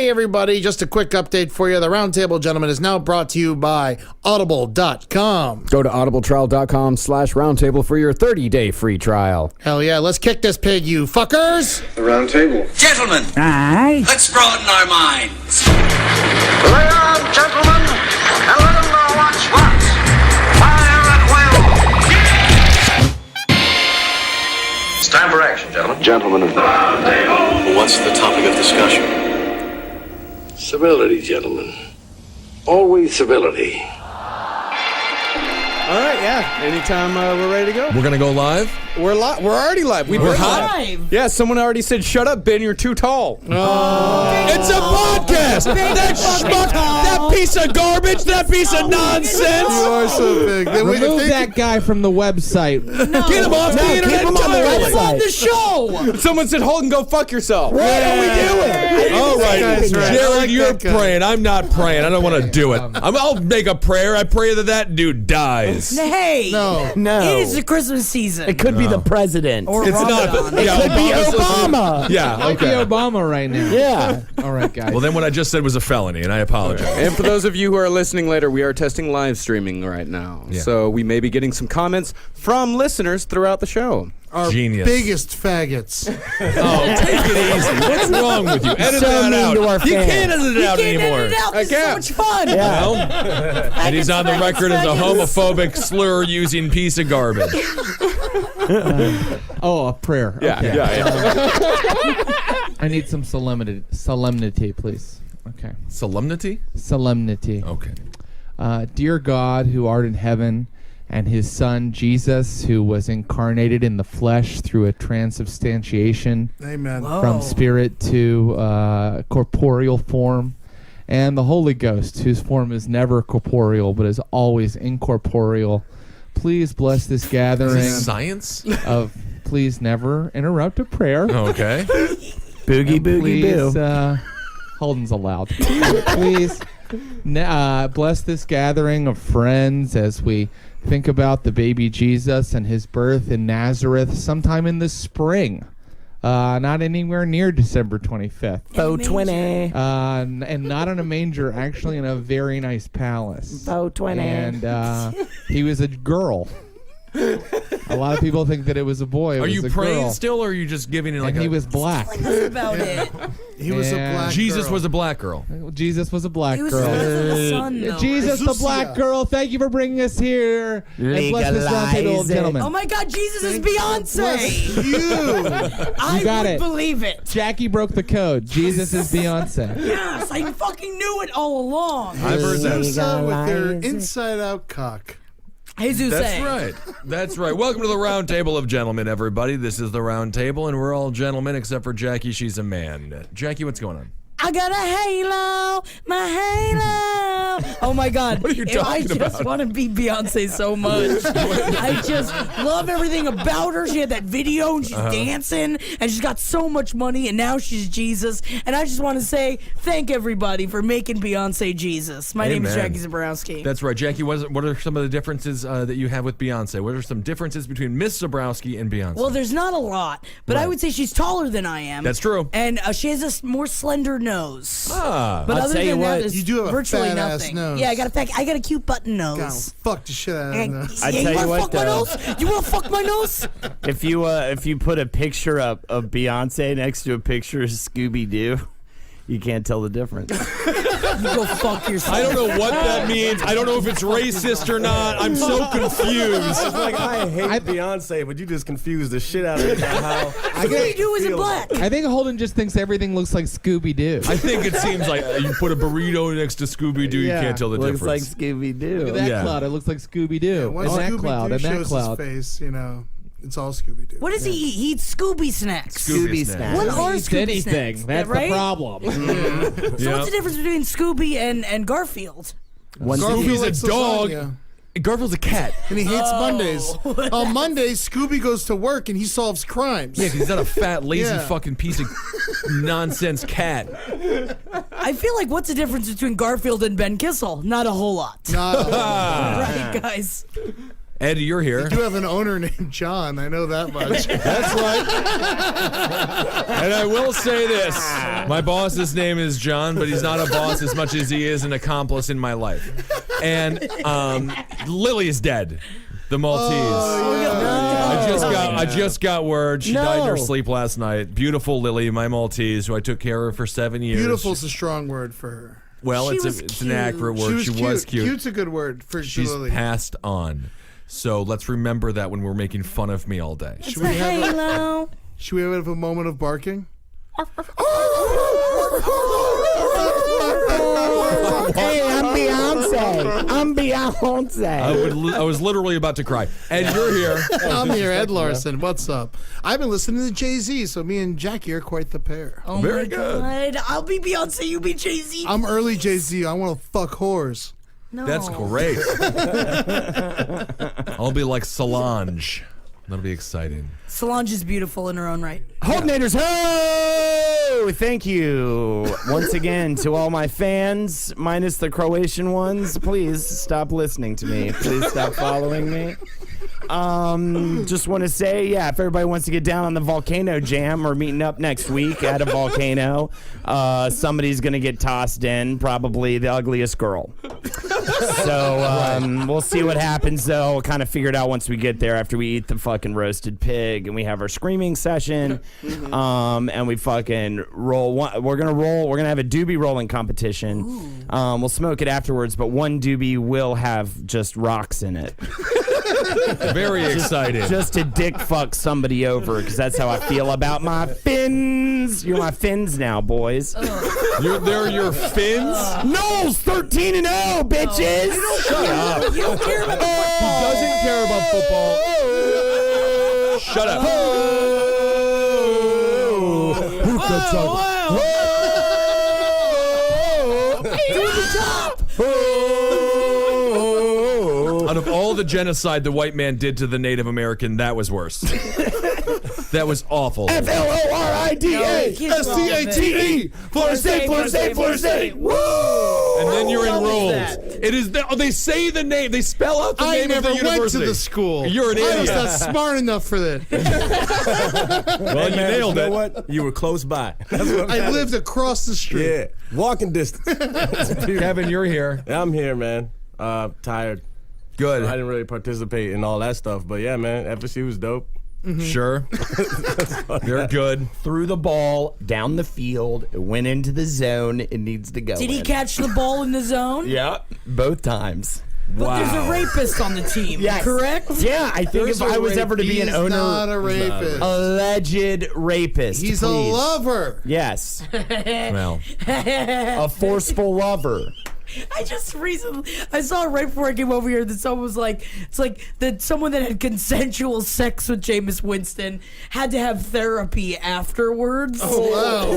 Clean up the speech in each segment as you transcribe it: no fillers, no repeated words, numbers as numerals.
Hey, everybody, just a quick update for you. The Roundtable of Gentlemen is now brought to you by Audible.com. Go to audibletrial.com/roundtable for your 30-day free trial. Hell yeah, let's kick this pig, you fuckers. The Roundtable. Gentlemen, Aye. let's broaden our minds. Lay on, gentlemen, and let them know what's what. Fire at will. It's time for action, gentlemen. Gentlemen of the Roundtable. Well, what's the topic of discussion? Civility, gentlemen. Always civility. All right, yeah. Anytime we're ready to go. We're going to go live? We're already live. We're hot? Live. Yeah, someone already said, shut up, Ben, you're too tall. It's a podcast! That schmuck, that piece of garbage, that piece of nonsense! You are so big. Remove that guy from the website. No. Get him off the internet keep him on the entirely. Get him on the show. Someone said, Holden, go fuck yourself. What are we doing? All right, guy's right. I Jared, like you're that guy. praying. I'm not praying. I don't want to do it. I'll make a prayer. I pray that dude dies. Hey. No. It is the Christmas season. It could be the president. Or It's not. Ramadan. It could be Obama's listening. Obama. Yeah, Might be okay. Obama right now. Yeah. All right, guys. Well, then what I just said was a felony, and I apologize. And for those of you who are listening later, we are testing live streaming right now. Yeah. So we may be getting some comments from listeners throughout the show. Our Genius. biggest faggots. Oh, take it easy. What's wrong with you? Edit So that mean out. to our You fans. can't edit it out Can't anymore. edit it out. This is so can't. much fun. Well, and he's on the record as a homophobic slur-using piece of garbage. Oh, a prayer. Yeah, Okay. yeah. I need some solemnity, please. Okay. Solemnity? Solemnity. Okay. Dear God, who art in heaven, and his Son, Jesus, who was incarnated in the flesh through a transubstantiation Amen. from spirit to corporeal form, and the Holy Ghost, whose form is never corporeal but is always incorporeal. Please bless this gathering Science? of please never interrupt a prayer. Okay. Boogie boogie boo. Holden's allowed. Please bless this gathering of friends as we think about the baby Jesus and his birth in Nazareth sometime in the spring. Not anywhere near December 25th. Faux 20. And not in a manger, actually in a very nice palace. Faux 20. And he was a girl. A lot of people think that it was a boy. It Are was you a praying girl. still, or are you just giving it like And he was black. That's about it. He was a Yeah. black Jesus girl. was a black girl. Jesus was a black He was girl. the son, though. Jesus, the black girl, thank you for bringing us here. And bless this Roundtable of Gentlemen. Oh my God, Jesus is Beyonce. You. I got would it. believe it. Jackie broke the code. Jesus is Beyonce. Yes, I fucking knew it all along. I've heard that. Medusa with their inside-out cock. Jesus. That's right. That's right. Welcome to the Roundtable of Gentlemen, everybody. This is the Roundtable, and we're all gentlemen except for Jackie. She's a man. Jackie, what's going on? I got a halo, my halo. Oh my God. What are you talking I just about? want to be Beyonce so much. I just love everything about her. She had that video and she's dancing and she's got so much money and now she's Jesus. And I just want to say thank everybody for making Beyonce Jesus. My name is Amen. Jackie Zebrowski. That's right. Jackie, what are some of the differences that you have with Beyonce? What are some differences between Miss Zebrowski and Beyonce? Well, there's not a lot, but I would say she's taller than I am. That's true. And she has a more slender nose. Ah. But I'll other tell you than that, what, there's you do have a virtually fat-ass nothing. nose. Yeah, I got a cute button God, nose. fuck the shit out of him. Yeah, you wanna fuck my nose? You wanna fuck my nose? If you put a picture up of Beyonce next to a picture of Scooby-Doo, you can't tell the difference. You go fuck yourself. I don't know what that means. I don't know if it's racist or not. I'm so confused. It's like, I hate Beyonce, but you just confused the shit out of me about how Scooby-Doo isn't black. I think Holden just thinks everything looks like Scooby-Doo. I think it seems like you put a burrito next to Scooby-Doo, you can't tell the Looks like difference. Scooby-Doo. Look at that Yeah. cloud. It looks like Scooby-Doo. Once and that Scooby-Doo cloud. And that shows cloud. his face, you know, it's all Scooby-Doo. What does he eat? He eats Scooby snacks. Scooby snacks. What are Eats Scooby anything. snacks? That's right? the problem. So what's the difference between Scooby and Garfield? Garfield's a likes dog. lasagna. Garfield's a cat. And he hates Mondays. On Mondays, Scooby goes to work and he solves crimes. Yeah, 'cause he's not a fat, lazy Yeah. fucking piece of nonsense cat. I feel like what's the difference between Garfield and Ben Kissel? Not a whole lot. Not Right, guys? Ed, you're here. You have an owner named John. I know that much. That's right. And I will say this. My boss's name is John, but he's not a boss as much as he is an accomplice in my life. And Lily is dead. The Maltese. I just got word. She died in her sleep last night. Beautiful Lily, my Maltese, who I took care of for 7 years. Beautiful's a strong word for her. Well, it's an accurate word. She was cute. Cute's a good word for She's Lily. passed on. So let's remember that when we're making fun of me all day. Should we have a moment of barking? Hey, I'm Beyonce. I was literally about to cry. Ed, you're here. I'm here, Ed Larson. What's up? I've been listening to Jay-Z, so me and Jackie are quite the pair. Oh Very my good. God. I'll be Beyonce, you be Jay-Z. I'm early Jay-Z. I want to fuck whores. No. That's great. I'll be like Solange. That'll be exciting. Solange is beautiful in her own right. Holdenators, ho! Thank you once again to all my fans, minus the Croatian ones. Please stop listening to me. Please stop following me. Just want to say, if everybody wants to get down on the Volcano Jam, we're meeting up next week at a volcano. Somebody's going to get tossed in, probably the ugliest girl. So we'll see what happens, though. We'll kind of figure it out once we get there after we eat the fucking roasted pig and we have our screaming session. And we fucking roll. We're going to have a doobie rolling competition. We'll smoke it afterwards, but one doobie will have just rocks in it. Very excited. Just to dick fuck somebody over, because that's how I feel about my fins. You're my fins now, boys. They're your fins? Knowles 13-0, bitches. Shut up. You don't care about the football. He doesn't care about football. Shut up. Out of all the genocide the white man did to the Native American, that was worse. That was awful. FLORIDA STATE. Florida State, Florida State, Florida State. Woo! And then you're in rules. It is. They say the name. They spell out the name of the university. I never went to the school. You're an I idiot. was not smart enough for that. Well, you nailed You it. know what? You were close by. That's what I lived across the street. Yeah, walking distance. Kevin, you're here. Yeah, I'm here, man. Tired. Good. I didn't really participate in all that stuff, but yeah, man, FSU was dope. Sure. They're good. Threw the ball down the field. It went into the zone. It needs to go. Did he catch the ball in the zone? Yeah, both times. But there's a rapist on the team, correct? Yeah, I think if I was ever to be an owner, He's not a rapist. alleged rapist. He's please. a lover. Yes, Well, a forceful lover. I just recently I saw right before I came over here that someone was like, it's like that someone that had consensual sex with Jameis Winston had to have therapy afterwards. Oh, wow.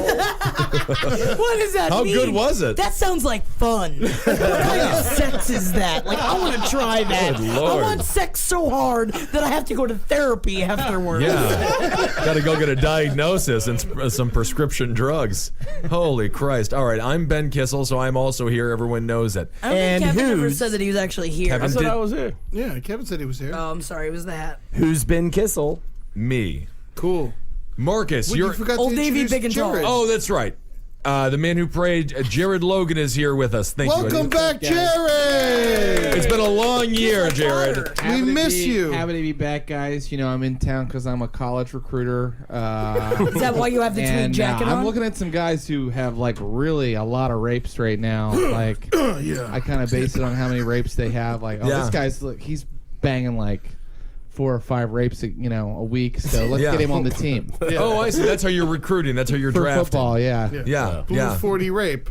What does that how mean? good was it? That sounds like fun. What kind of sex is that? Like, I want to try that. Good I Lord. want sex so hard that I have to go to therapy afterwards. Yeah. Got to go get a diagnosis and some prescription drugs. Holy Christ. All right, I'm Ben Kissel, so I'm also here. Everyone knows it. I don't And think Kevin ever who's- said that he was actually here. Kevin I said did- I was here. Yeah, Kevin said he was here. Oh, I'm sorry. It was that. Who's Ben Kissel? Me. Cool. Marcus, Well, you're... you forgot Old to Navy introduce Big and Tall. Jared. Oh, that's right. The man who prayed, Jared Logan, is here with us. Thank you. Welcome back, Jared. It's been a long year, Jared. We miss you. Happy to be back, guys. You know, I'm in town because I'm a college recruiter. Is that why you have the tweed and jacket on? I'm looking at some guys who have like really a lot of rapes right now. Like, I kind of base it on how many rapes they have. Like, Yeah. this guy's he's banging like 4 or 5 rapes, a week. So let's Yeah. get him on the team Oh, I see. That's how you're recruiting. That's how you're for drafting. football. Yeah. Yeah, Blue yeah. 40 rape.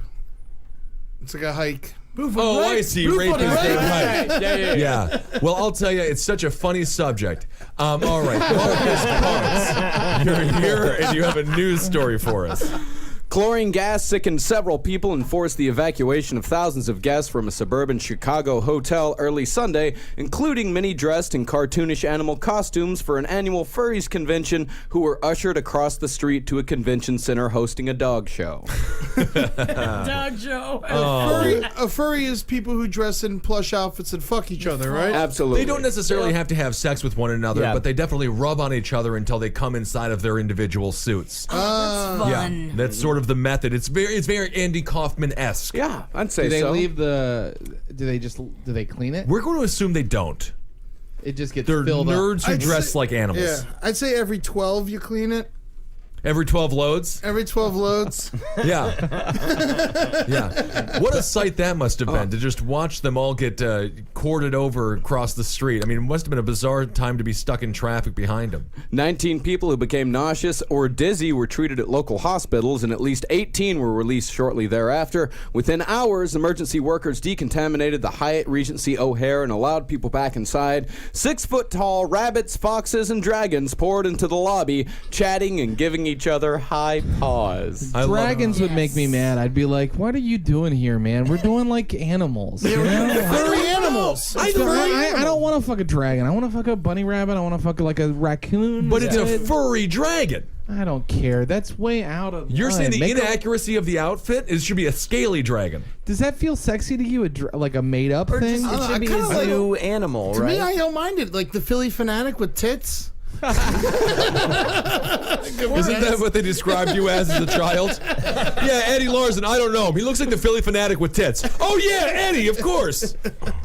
It's like a hike. Oh, I see. Rape is right. Yeah. Well, I'll tell you, it's such a funny subject. All right, Marcus Parks, you're here and you have a news story for us. Chlorine gas sickened several people and forced the evacuation of thousands of guests from a suburban Chicago hotel early Sunday, including many dressed in cartoonish animal costumes for an annual furries convention who were ushered across the street to a convention center hosting a dog show. Dog show. A furry is people who dress in plush outfits and fuck each other, right? Absolutely. They don't necessarily have to have sex with one another, Yeah. but they definitely rub on each other until they come inside of their individual suits. That's fun. Yeah, that's sort of the method. It's very Andy Kaufman-esque. Yeah, I'd say Do they so. leave the? Do they clean it? We're going to assume they don't. It just gets They're filled nerds up. who I'd dress say- like animals. Yeah, I'd say every 12 you clean it. Every 12 loads? Every 12 loads. Yeah. Yeah. What a sight that must have been to just watch them all get corded over across the street. I mean, it must have been a bizarre time to be stuck in traffic behind them. 19 people who became nauseous or dizzy were treated at local hospitals, and at least 18 were released shortly thereafter. Within hours, emergency workers decontaminated the Hyatt Regency O'Hare and allowed people back inside. 6-foot-tall rabbits, foxes, and dragons poured into the lobby, chatting and giving each other high paws. Dragons would make me mad. I'd be like, "What are you doing here, man? We're doing like animals." You know? Furry animals. I don't want to fuck a dragon. I want to fuck a bunny rabbit. I want to fuck like a raccoon. But it's a Good. furry dragon. I don't care. That's way out of. You're line. saying the Make a- inaccuracy of the outfit? It should be a scaly dragon. Does that feel sexy to you? Like a made up thing? It I should be kinda a like- zoo animal, To right? me, I don't mind it. Like the Philly fanatic with tits. Isn't that what they described you as a child? Yeah, Eddie Larson, I don't know him. He looks like the Philly fanatic with tits. Oh yeah, Eddie, of course.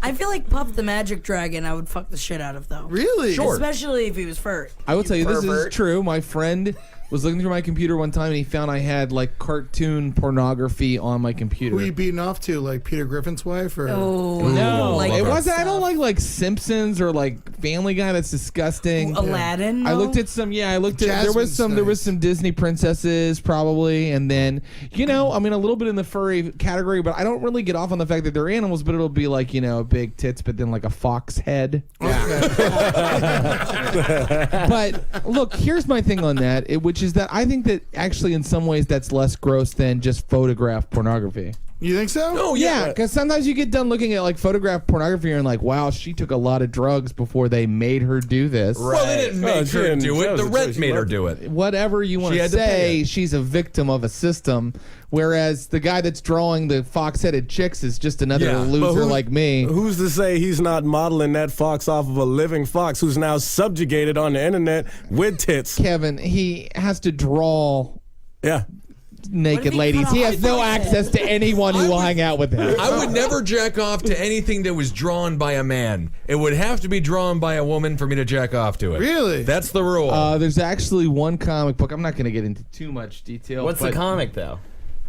I feel like Puff the Magic Dragon I would fuck the shit out of, though. Really? Sure. Especially if he was furry. I will tell you, this is pervert. true. My friend was looking through my computer one time and he found I had like cartoon pornography on my computer. Who you beating off to? Like Peter Griffin's wife? Or Oh, No, like it that wasn't. I don't stuff. like Simpsons or like Family Guy. That's disgusting. Aladdin. I no? looked at some. Yeah, I looked at. Jasmine's There was nice. some Disney princesses probably, and then I mean a little bit in the furry category, but I don't really get off on the fact that they're animals. But it'll be like big tits, but then like a fox head. But look, here's my thing on that, which is that I think that actually in some ways that's less gross than just photograph pornography. You think so? Oh Yeah, because sometimes you get done looking at like photograph pornography and like, wow, she took a lot of drugs before they made her do this. Well, they didn't make her do it. The rent made her do it. Whatever you want She to had to pay say, it. she's a victim of a system. Whereas the guy that's drawing the fox-headed chicks is just another Yeah, loser like me. Who's to say he's not modeling that fox off of a living fox who's now subjugated on the internet with tits? Kevin, he has to draw Yeah. naked if he ladies. cut He off has no his head? access to anyone who will hang out with him. I would never jack off to anything that was drawn by a man. It would have to be drawn by a woman for me to jack off to it. Really? That's the rule. There's actually one comic book. I'm not going to get into too much detail. What's the but comic, though?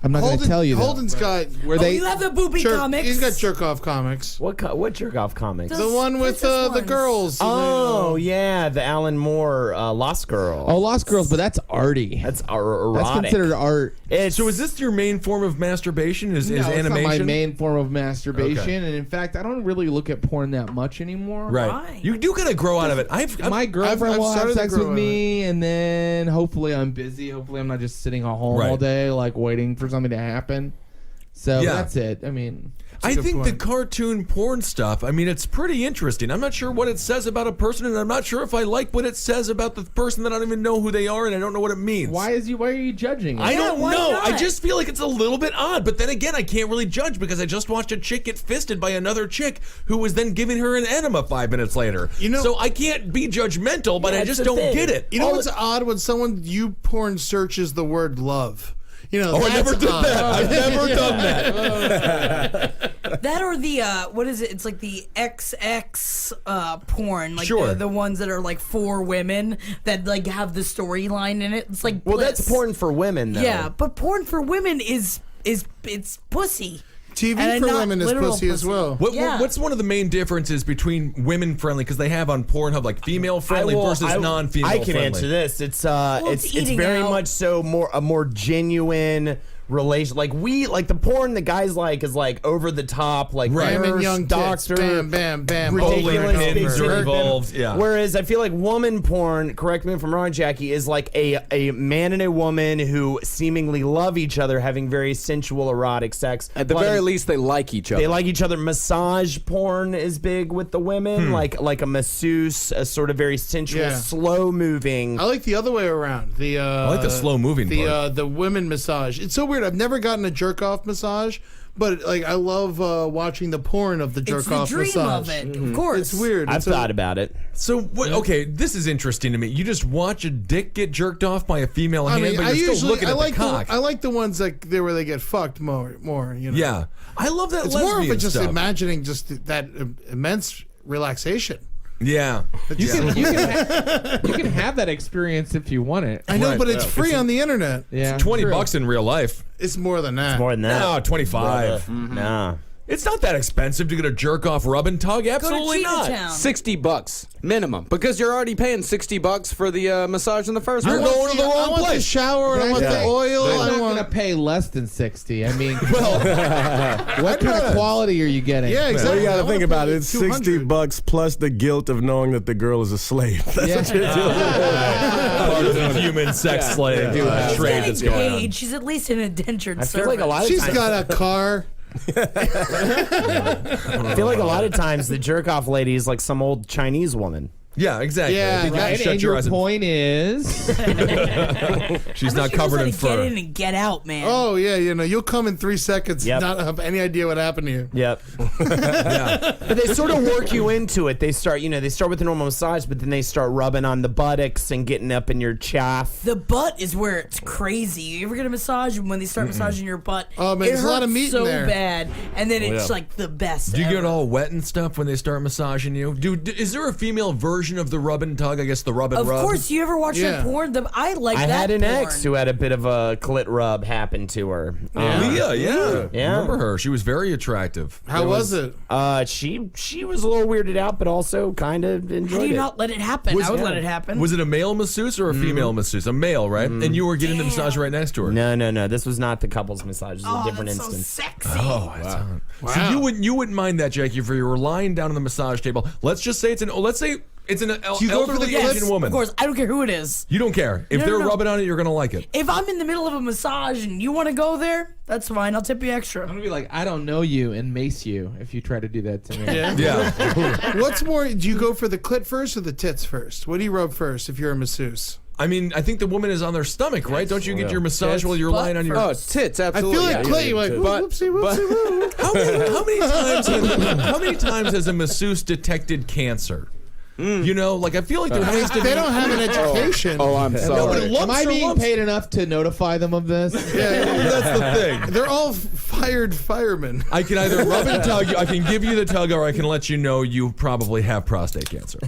I'm not going to tell you that. Holden's got Where they You have the booby comics. He's got jerk off comics. What jerk off comics? The one with Princess the ones. girls. Oh, yeah, the Alan Moore Lost Girl. Oh, Lost Girls, but that's arty. That's That's erotic. considered art. It's, so is this your main form of masturbation? Is No, it's animation? not my main form of masturbation, Okay. and in fact, I don't really look at porn that much anymore. Right. Why? You do gotta grow out of it. My girlfriend I've will have started to sex grow with me, and then hopefully I'm busy. Hopefully I'm not just sitting at home Right. all day, like waiting for something to happen. So Yeah. that's it. I mean, I good think the point. cartoon porn stuff, I mean, it's pretty interesting. I'm not sure what it says about a person, and I'm not sure if I like what it says about the person that I don't even know who they are, and I don't know what it means. why are you judging? I don't why know. not? I just feel like it's a little bit odd. But then again, I can't really judge because I just watched a chick get fisted by another chick who was then giving her an enema 5 minutes later. You know- so I can't be judgmental, but I that's just the don't thing. get it. You know what's odd when someone porn searches the word love? Oh, I never did that. I've never done that. That or the what is it? It's like the XX porn, like Sure. the ones that are like for women that like have the storyline in it. It's like well, Bliss. that's porn for women, though. Yeah, but porn for women is it's pussy. TV And for not women is literal pussy as well. Yeah. What's one of the main differences between women friendly, because they have on Pornhub like female friendly versus non-female I can friendly? answer this. It's it's it's eating very out. much so a more genuine relation. Like the porn that guys like is like over the top, like nurse, young doctor, tits, bam, bam, bam, ridiculous bowling big pins are dick. involved. Yeah. Whereas I feel like woman porn, correct me if I'm wrong, Jackie, is like a man and a woman who seemingly love each other, having very sensual, erotic sex. At the very least, they like each other. They like each other. Massage porn is big with the women, like a masseuse, a sort of very sensual, slow moving. I like the other way around. I like the slow moving part. The women massage. It's so weird. I've never gotten a jerk off massage, but like I love watching the porn of the jerk off dream massage. of it, of course. It's weird. I've thought about it. So what? Okay, this is interesting to me. You just watch a dick get jerked off by a female hand, but you're still looking at the cock. I like the ones where they get fucked more. You know. Yeah, I love that. It's lesbian more of just stuff. imagining just that immense relaxation. Yeah, You can have that experience if you want it. I know, Right. but it's free on the internet. Yeah, $20 in real life. It's more than that. More than that. No, 25. Nah. It's not that expensive to get a jerk off rub and tug. Absolutely not. $60 minimum, because you're already paying $60 for the massage in the first You're place. going to the I wrong want the place. shower. I want the oil. I'm I not want. going to pay less than 60. I mean, what kind of quality are you getting? Yeah, So exactly. you got I to wanna think about pay it. It's 200. $60 plus the guilt of knowing that the girl is a slave. That's what you're dealing with. Part of the human sex slave do have trade Getting that's going on. paid. She's at least an indentured I feel servant. like a lot of She's times. got a car. I feel like a lot of times the jerk off lady is like some old Chinese woman. Yeah, exactly. Yeah, I think you Right, can shut and your your eyes and- point is, She's I not bet she knows covered how in to fur. Get in and get out, man. Oh yeah, you'll come in 3 seconds. Yep. Not have any idea what happened to you. Yep. Yeah. But they sort of work you into it. They start with the normal massage, but then they start rubbing on the buttocks and getting up in your chaff. The butt is where it's crazy. You ever get a massage and when they start massaging your butt? Oh, man, it there's a lot of hurts meat in so there. bad, and then it's like the best. Do you get ever. all wet and stuff when they start massaging you? Is there a female version of the rub and tug? I guess the rub and Of rub. course, you ever watch Yeah. that porn? I like I that had an porn. ex who had a bit of a clit rub happen to her. Leah, yeah. Yeah. Remember her? She was very attractive. How was it? She was a little weirded out, but also kind of How enjoyed do you it. not let it happen? I would let it happen. Was it a male masseuse or a female masseuse? A male, right? And you were getting the massage right next to her. No. This was not the couple's massage. This was oh, a different that's instance. so sexy. Oh, wow. So you wouldn't mind that, Jackie, if you were lying down on the massage table. Let's just say it's an you go for the elderly yes, Asian woman. Of course, I don't care who it is. You don't care. If No, they're no. rubbing on it, you're gonna like it. If I'm in the middle of a massage and you want to go there, that's fine. I'll tip you extra. I'm gonna be like, I don't know you, and mace you if you try to do that to me. Yeah. What's more? Do you go for the clit first or the tits first? What do you rub first if you're a masseuse? I mean, I think the woman is on their stomach, right? Don't you get your massage while you're lying on your? Oh, tits, I absolutely. feel like yeah. clit. You're like, But- whoopsie, whoopsie, whoop. How many times has a masseuse detected cancer? You know, like I feel like there has to be. They don't have an education. Oh, I'm sorry. Am I being paid enough to notify them of this? Yeah, That's the thing. they're all fired firemen. I can either rub and tug you, I can give you the tug, or I can let you know you probably have prostate cancer.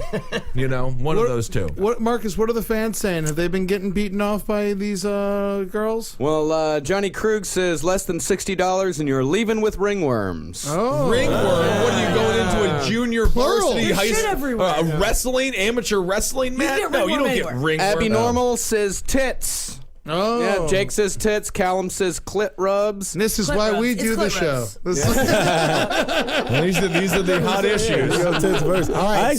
You know, one of those two. What, Marcus? What are the fans saying? Have they been getting beaten off by these girls? Well, Johnny Krug says less than $60 and you're leaving with ringworms. Oh, Ringworm? What are you going into a junior Plural. varsity There's high shit school everywhere. wrestling, amateur wrestling match? get No, you ringworm don't get anywhere. ringworm. Abby No. Normal says tits. Oh, Yeah, Jake says tits. Callum says clit rubs. And this is Clit why rubs. we It's do the clit show. rubs. These are the hot issues. Go tits first. I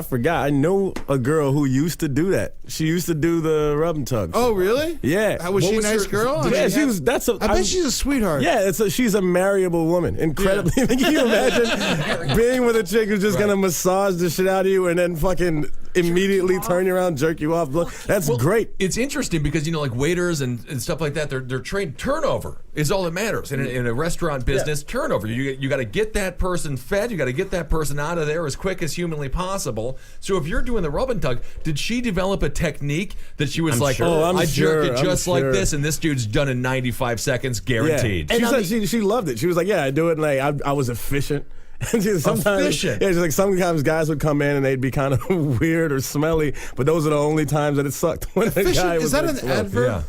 forgot. I know a girl who used to do that. She used to do the rub and tug. Oh, really? Yeah. Was she a was nice her- girl? I Yeah, mean, she was. That's a. I bet she's a sweetheart. Yeah, she's a marryable woman. Incredibly. Can you imagine being with a chick who's just gonna massage the shit out of you and then fucking immediately turn you around, jerk you off? That's great. It's interesting because, you know, like waiters and stuff like that, they're trained. Turnover is all that matters in a restaurant business. Turnover. You got to get that person fed. You got to get that person out of there as quick as humanly possible. So if you're doing the rub and tug, did she develop a technique that she was like, sure. Oh, I'm I jerk sure, it I'm just like sure. this, and this dude's done in 95 seconds, guaranteed. Yeah. She said she loved it. She was like, yeah, I do it. And like I was efficient. And sometimes, Efficient. yeah, she's like sometimes guys would come in and they'd be kind of weird or smelly, but those are the only times that it sucked. When the Efficient? guy was Is that like, an adverb? Yeah.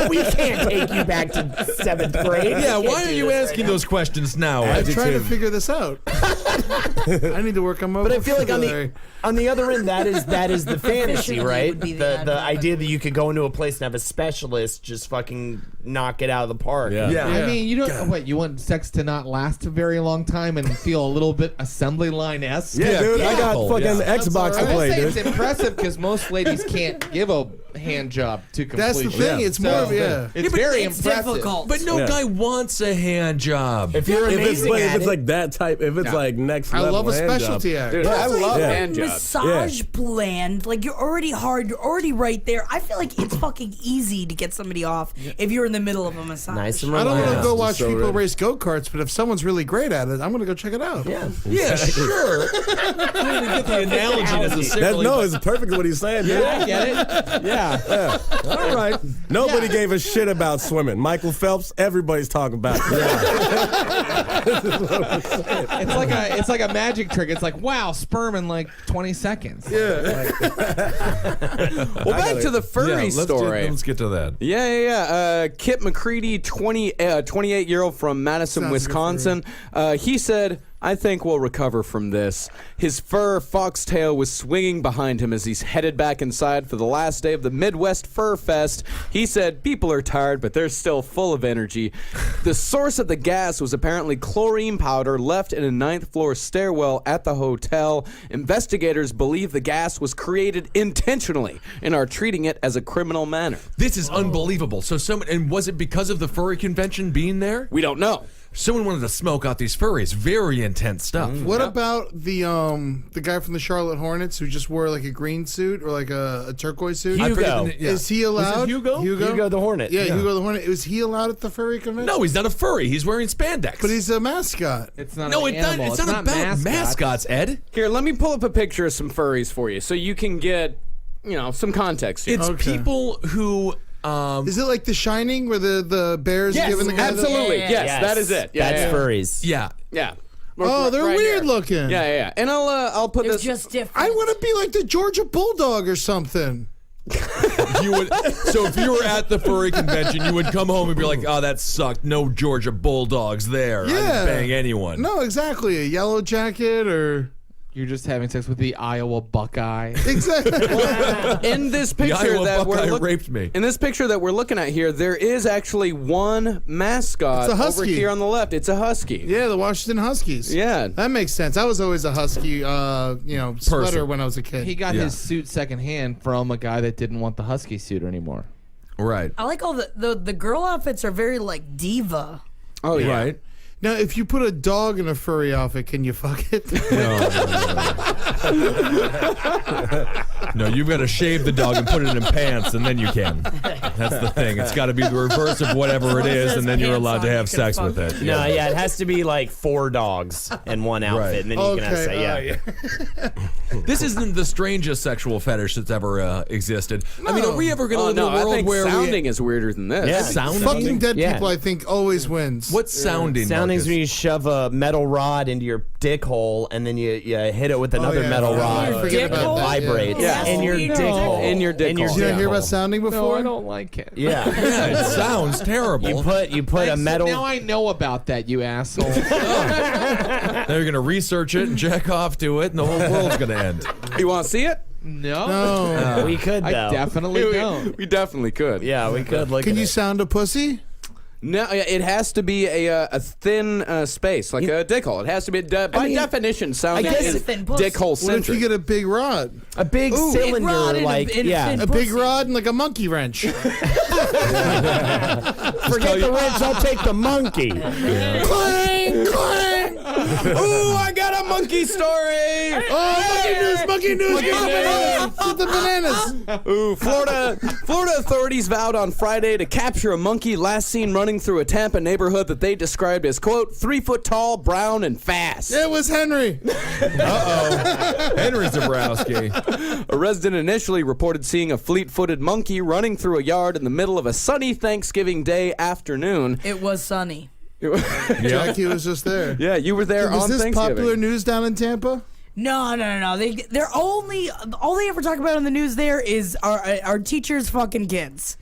We can't take you back to 7th grade. Yeah, why are you asking those questions now? I'm trying to figure this out. I need to work on my. But I feel like on the other end, that is the fantasy, right? would be The the idea that you could go into a place and have a specialist just fucking knock it out of the park. Yeah. I mean, you don't. What, you want sex to not last a very long time and feel a little bit assembly line-esque? Yeah, dude, I got fucking Xbox to I would play, say dude. it's impressive because most ladies can't give a hand job to completion. That's the thing. It's more of It's very it's impressive. difficult. But no guy wants a hand job. If you're amazing if at it's it, like that type, if it's like next I level, love a hand specialty job. act. Dude, I love Yeah. hand jobs. Massage bland, like you're already hard, you're already right there. I feel like it's fucking easy to get somebody off if you're in the middle of a massage. nice and I don't want to relaxed. go watch so people ready. race go-karts, but if someone's really great at it, I'm going to go check it out. Yeah. Yeah, sure. I didn't get the analogy necessarily. It's perfect what he's saying, dude. I get it. Yeah. All right. Nobody gave a shit about swimming. Michael Phelps, everybody's talking about it. It's like a magic trick. It's like, wow, sperm in like 20 seconds. Yeah. Well, back to the furry story. Let's get to that. Yeah. Kip McCready, 28-year-old from Madison, Sounds Wisconsin. He said, I think we'll recover from this. His fur foxtail was swinging behind him as he's headed back inside for the last day of the Midwest Fur Fest. He said, people are tired, but they're still full of energy. The source of the gas was apparently chlorine powder left in a 9th floor stairwell at the hotel. Investigators believe the gas was created intentionally and are treating it as a criminal manner. This is unbelievable. So and was it because of the furry convention being there? We don't know. Someone wanted to smoke out these furries. Very intense stuff. What about the guy from the Charlotte Hornets who just wore like a green suit or like a turquoise suit? Hugo. Is he allowed? Hugo? Hugo the Hornet. Yeah, Hugo the Hornet. Was he allowed at the furry convention? No, he's not a furry. He's wearing spandex. But he's a mascot. It's not no, an animal. it's not about mascots, Ed. Here, let me pull up a picture of some furries for you so you can get, some context here. It's people who... Is it like The Shining where the bears are giving the guy absolutely. the... Yes, that is it. Yeah, That's furries. Yeah. Yeah. Oh, they're Right weird here. looking. Yeah. And I'll put They're this. just different. I want to be like the Georgia Bulldog or something. You would. So if you were at the furry convention, you would come home and be like, "Oh, that sucked. No Georgia Bulldogs there. I Yeah. didn't bang anyone." No, exactly. A yellow jacket or... You're just having sex with the Iowa Buckeye. Exactly. In this The picture Iowa that Buckeye we're raped me. In this picture that we're looking at here, there is actually one mascot It's a over husky. here on the left. It's a husky. Yeah, the Washington Huskies. Yeah. That makes sense. I was always a husky, sweater when I was a kid. He got his suit secondhand from a guy that didn't want the husky suit anymore. Right. I like all the girl outfits are very like diva. Oh yeah. Right. Now, if you put a dog in a furry outfit, can you fuck it? No, you've got to shave the dog and put it in pants, and then you can. That's the thing. It's got to be the reverse of whatever it is, and then you're allowed to have sex with it. No, yeah, it has to be like 4 dogs in one outfit, Right. and then you can have say, This isn't the strangest sexual fetish that's ever existed. I mean, are we ever going to Oh live no, in a world I think where sounding is weirder than this. Yeah. sounding? Fucking dead Yeah. people, I think, always wins. What's sounding? Sounding's Marcus? when you shove a metal rod into your dick hole, and then you hit it with another yeah. metal Oh, rod. I forget Dick about hole? that, Vibrates Yeah. in your No. dick hole. In your dick hole. Did you not dick hear about hole. sounding before? No, I don't like it. Yeah. Yeah, it sounds terrible. You put a metal. Now I know about that, you asshole. Now you're going to research it and jack off to it, and the whole world's going to end. You want to see it? No. No. we could though. I definitely don't. We definitely could. Yeah, we could look. Can at you it. sound a pussy? No, it has to be a thin space, like a dick hole. It has to be, by definition, sounding guess is it's thin pussy. dick hole What if you centric. get a big rod? a big cylinder rod in a- like in a yeah? thin A big pussy. rod and like a monkey wrench. Forget the wrench, I'll take the monkey. Clang, clang. Ooh, I got a monkey story. Oh, monkey news. Get the bananas. Ooh, Florida authorities vowed on Friday to capture a monkey last seen running through a Tampa neighborhood that they described as, quote, 3 foot tall, brown, and fast. It was Henry. Henry Zebrowski. A resident initially reported seeing a fleet-footed monkey running through a yard in the middle of a sunny Thanksgiving Day afternoon. It was sunny. Jackie was just there. Yeah, you were there Was on this Thanksgiving. popular news down in Tampa? No. They're only all they ever talk about on the news there is our teachers fucking kids.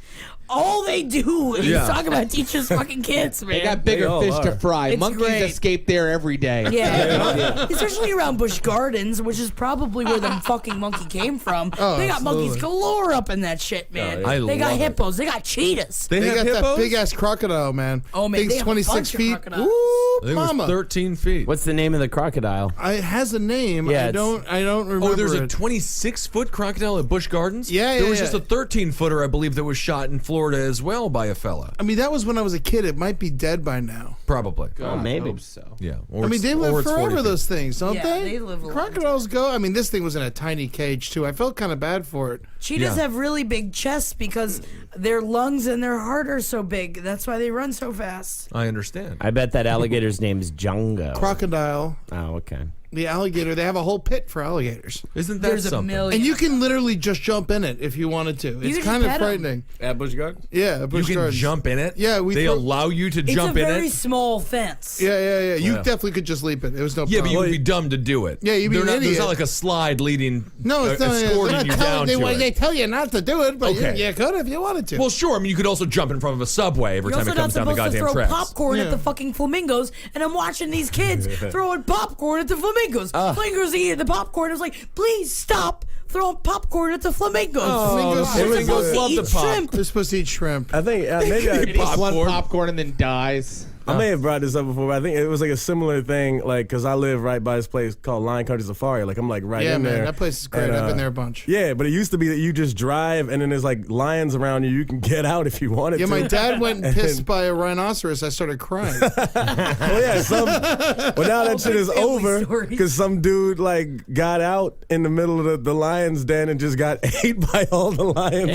All they do is talk about teachers fucking kids, man. They got bigger fish to fry. It's Monkeys great. escape there every day. Yeah. Especially around Busch Gardens, which is probably where the fucking monkey came from. They got monkeys galore up in that shit, man. They got hippos. They got cheetahs. They got that big ass crocodile, man. Oh man, thing's they have 26 a bunch feet. of crocodiles. Ooh, I think it mama. was 13 feet. What's the name of the crocodile? It has a name. Yeah, I don't remember. Oh, there's a it. 26-foot crocodile at Busch Gardens? Yeah, There was yeah. just a 13-footer, I believe, that was shot in Florida as well by a fella. I mean, that was when I was a kid. It might be dead by now. Probably. God, maybe. I hope so. Yeah. I mean, they live forever, those things, don't Yeah, they live a long Crocodiles go. I mean, this thing was in a tiny cage, too. I felt kind of bad for it. Cheetahs have really big chests because their lungs and their heart are so big. That's why they run so fast. I understand. I bet that alligator's name is Django. Crocodile. Oh, okay. The alligator, they have a whole pit for alligators. Isn't that There's a something? million. And you can literally just jump in it if you wanted to. It's can kind of pet 'em. frightening. At Busch Gardens? Yeah, You Busch can Gardens. jump in it? Yeah, They throw- allow you to It's jump a in very it? small fence. Yeah. You definitely could just leap it. It was no Yeah, but problem. you would be dumb to do it. Yeah, you'd be They're an not, There's idiot. not like a slide leading, No, it's not. escorting you down to they it. tell you not to do it, but Okay. you could if you wanted to. Well, sure. I mean, you could also jump in front of a subway every You're time also it not comes down the supposed to goddamn throw tracks. popcorn Yeah. at the fucking flamingos, and I'm watching these kids throwing popcorn at the flamingos. Flamingos eating the popcorn. I was like, please stop throwing popcorn at the flamingos. Flamingos They're really supposed to love the eat pop. shrimp. They're supposed to eat shrimp. I think maybe He eats one popcorn and then dies. I may have brought this up before, but I think it was like a similar thing, like, because I live right by this place called Lion Country Safari. Like, I'm like right Yeah, in man, there. that place is great. And, I've been there a bunch. Yeah, but it used to be that you just drive and then there's like lions around you. You can get out if you wanted Yeah, to. my dad went and pissed by a rhinoceros. I started crying. Well, yeah, well, now that shit is family over stories. because some dude like got out in the middle of the lion's den and just got ate by all the lions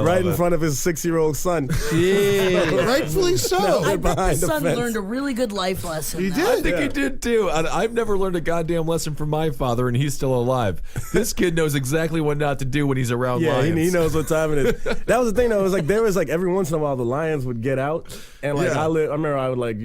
right in front of his 6-year-old son. Rightfully so. I bet the behind the son fence. learned a really good life lesson. He though. I did. think he did too. I've never learned a goddamn lesson from my father, and he's still alive. This kid knows exactly what not to do when he's around Yeah, lions. he knows what time it is. That was the thing though. It was like there was like every once in a while the lions would get out, and like Yeah. I remember I would like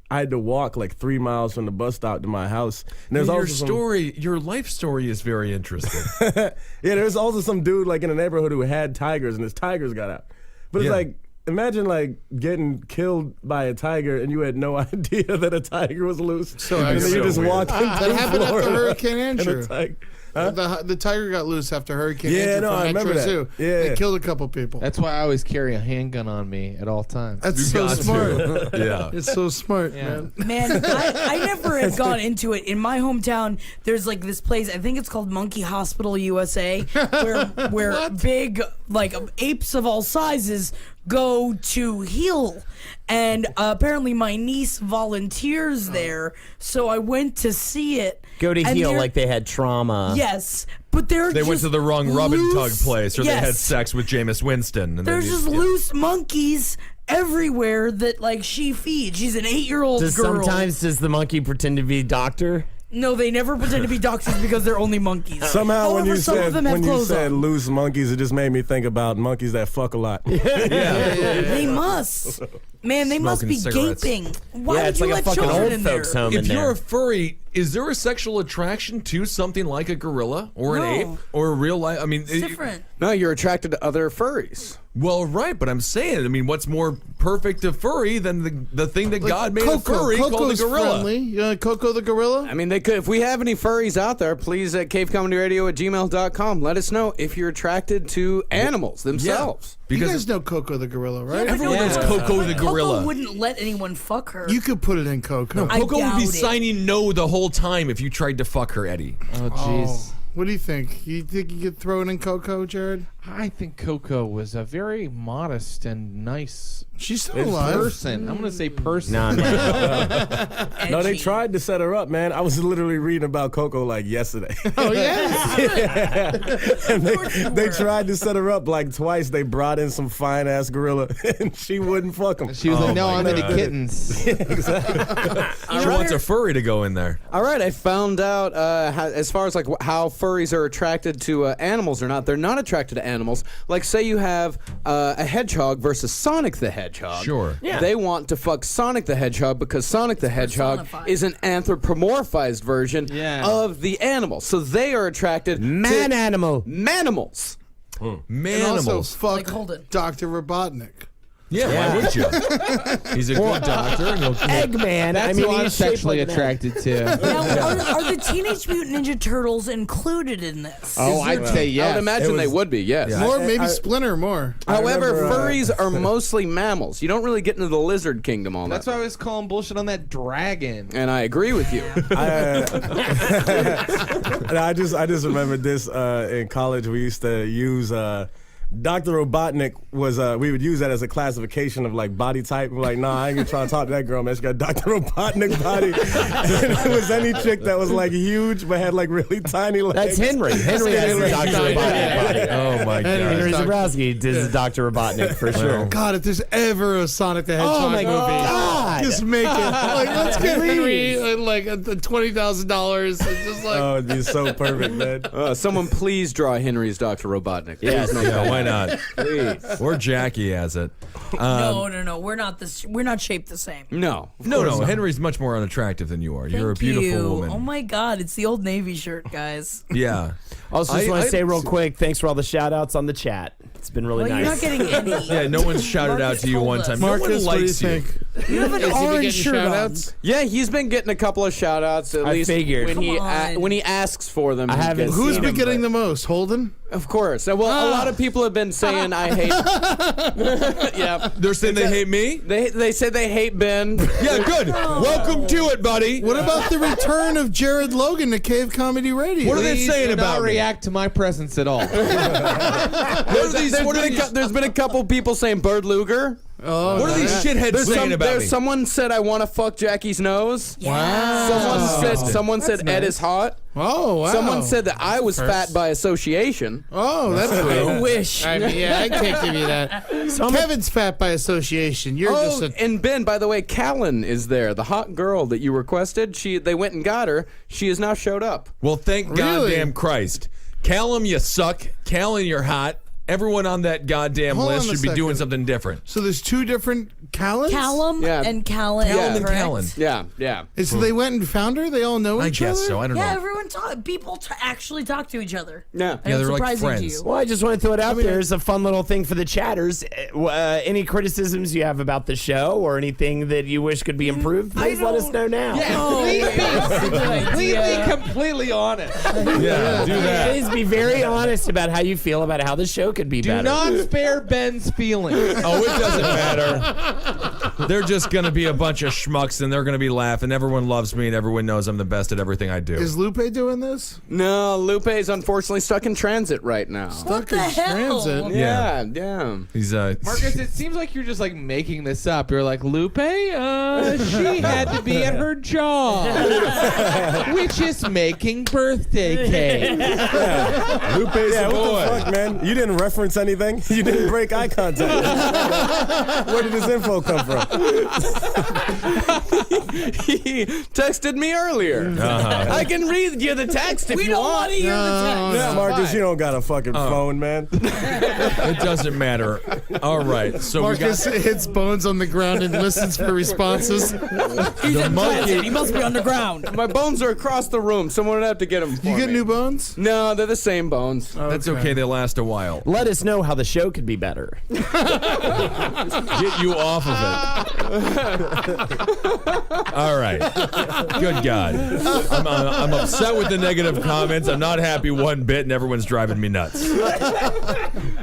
I had to walk like 3 miles from the bus stop to my house. And there's Your also some- story, your life story is very interesting. yeah, there's also some dude like in the neighborhood who had tigers, and his tigers got out. But it's Yeah. like, imagine like getting killed by a tiger, and you had no idea that a tiger was loose. So and then so you just weird. walked into That happened after Florida, Hurricane and a Andrew. tiger- The tiger got loose after Hurricane Yeah, Andrew no, from I remember Metro that. Zoo. Yeah. They killed a couple people. That's why I always carry a handgun on me at all times. That's You so got to. smart. Yeah. It's so smart, man. Man, I never had gone into it. In my hometown, there's like this place, I think it's called Monkey Hospital USA, where big, like, apes of all sizes go to heal. And apparently my niece volunteers there, so I went to see it. Go to And heal they're- like they had trauma. Yes, but they're They went just to the wrong rub and tug loose- place, or they had Yes. sex with Jameis Winston. And There's then just loose monkeys everywhere that like she feeds. She's an 8-year-old girl. Sometimes does the monkey pretend to be doctor? No, they never pretend to be doctors because they're only monkeys. Somehow, when However, you some of said them have clothes on. loose monkeys, it just made me think about monkeys that fuck a lot. They must. Man, they must Smoking be cigarettes. gaping. Why Yeah, would it's you like a let fucking children old in there? folks home If in you're there. a furry, is there a sexual attraction to something like a gorilla or an No. ape or a real life? I mean, It's different. No, you're attracted to other furries. Well, right, but I'm saying, I mean, what's more perfect to furry than the thing that God made a furry called the Coco's gorilla? friendly. Coco the gorilla? I mean, they could. If we have any furries out there, please at cavecomedyradio@gmail.com. Let us know if you're attracted to animals themselves. You Because guys know Coco the gorilla, right? everyone knows Coco the gorilla. Coco wouldn't let anyone fuck her. You could put it in Coco. I Coco would be doubt it. signing no the whole time if you tried to fuck her, Eddie. Oh, jeez. What do you think? You think you could throw it in Coco, Jared? I think Coco was a very modest and nice She's still alive. person. I'm going to say person. Nah, man. No, they Edgy. tried to set her up, man. I was literally reading about Coco like yesterday. Oh, yeah? And they tried to set her up like twice. They brought in some fine ass gorilla, and she wouldn't fuck him. She was like, no, my I'm into God. kittens. She wants a furry to go in there. All right, I found out as far as like how furries are attracted to animals or not. They're not attracted to animals. Like, say you have a hedgehog versus Sonic the Hedgehog. Sure. Yeah. They want to fuck Sonic the Hedgehog because Sonic the Hedgehog personified. is an anthropomorphized version of the animal. So they are attracted to animal. manimals. And also Manimals. fuck Like Holden. Dr. Robotnik. Yeah, why would you? He's a good doctor. And he'll Eggman. That's I mean, who I'm he's shaped sexually like an egg. attracted to. Now, are the Teenage Mutant Ninja Turtles included in this? Oh, I'd say yes. I would imagine they would be, yes. More, maybe Splinter more. However, remember, furries are mostly mammals. You don't really get into the lizard kingdom all That's that. why I was calling bullshit on that dragon. And I agree with you. And I just remembered this in college. We used to use Dr. Robotnik was we would use that as a classification of like body type. We're like, nah, I ain't gonna try to talk to that girl, man. She got Dr. Robotnik body. And it was any chick that was like huge but had like really tiny legs. That's Henry. Henry has the Dr. Robotnik body. Oh my Henry god. Zebrowski does Dr. Robotnik for sure. God, if there's ever a Sonic the Hedgehog Oh my movie, God. just make it. Like, let's get Henry like $20,000. It's just like, Oh, it'd be so perfect, man. Someone please draw Henry's Dr. Robotnik. Yes. Yeah, why not? Please. Or Jackie has it. No. We're not this. We're not shaped the same. No. No. Henry's much more unattractive than you are. You're a Thank beautiful you. woman. Oh my God, it's the old Navy shirt, guys. Yeah. Also, just want I- to say real quick, thanks for all the shout outs on the chat. It's been really Well, you're nice. not getting any. Yeah, no one's shouted out Marcus to you told one us. time. Marcus, no one what do you likes you. think? You have an orange shirt on. Yeah, he's been getting a couple of shout outs at I least figured. when he Come on. when he asks for them. I he haven't gets seen Who's them, been getting but- the most? Holden? Of course. Well, a lot of people have been saying I hate. Yeah. They're saying they hate me? They say they hate Ben. Yeah, good. Welcome to it, buddy. What about the return of Jared Logan to Cave Comedy Radio? What are they Please saying do about not me? react to my presence at all. There's been a couple people saying Bird Luger. Oh, What are these shitheads saying about me? Someone said I want to fuck Jackie's nose. Wow. Someone said Ed is hot. Oh, wow. Someone said that I was fat by association. Oh, that's cool. I wish. I mean, yeah, I can't give you that. Kevin's fat by association. You're just a. And Ben, by the way, Callan is there. The hot girl that you requested. They went and got her. She has now showed up. Well, thank Really? goddamn Christ. Callum, you suck. Callan, you're hot. Everyone on that goddamn Hold list on a should be doing second. something different. So there's two different Callans? Callum Yeah. and Callan. Callum and correct? Callan. Yeah. And so they went and found her? They all know I each guess other? so. I don't Yeah, know. everyone talk. People actually talk to each other. Yeah. And Yeah, it's they're like surprising friends. to you. Well, I just want to throw it out there as a fun little thing for the chatters. Any criticisms you have about the show or anything that you wish could be improved, please let us know now. Please be completely honest. Yeah, do that. Please be very honest about how you feel about how the show could be Do better. not spare Ben's feelings. Oh, it doesn't matter. They're just going to be a bunch of schmucks and they're going to be laughing. Everyone loves me and everyone knows I'm the best at everything I do. Is Lupe doing this? No, Lupe's unfortunately stuck in transit right now. Stuck the in hell? transit. Yeah. He's Marcus, it seems like you're just like making this up. You're like, Lupe, she had to be at her job, which is making birthday cake. Lupe's a what boy. the fuck, man? You didn't reference anything. You didn't break eye contact. Where did this info come from? He texted me earlier. I can read you the text if We you don't want. want to hear the text. Yeah, Marcus, fine. you don't got a fucking phone, man. It doesn't matter. All right. So Marcus we got hits Bones on the ground and listens for responses. He's in transit. He must be underground. My bones are across the room. Someone would have to get them for You get me. new bones? No, they're the same bones. That's okay. They last a while. Let us know how the show could be better. Get you off of it. All right. Good God. I'm upset with the negative comments. I'm not happy one bit, and everyone's driving me nuts.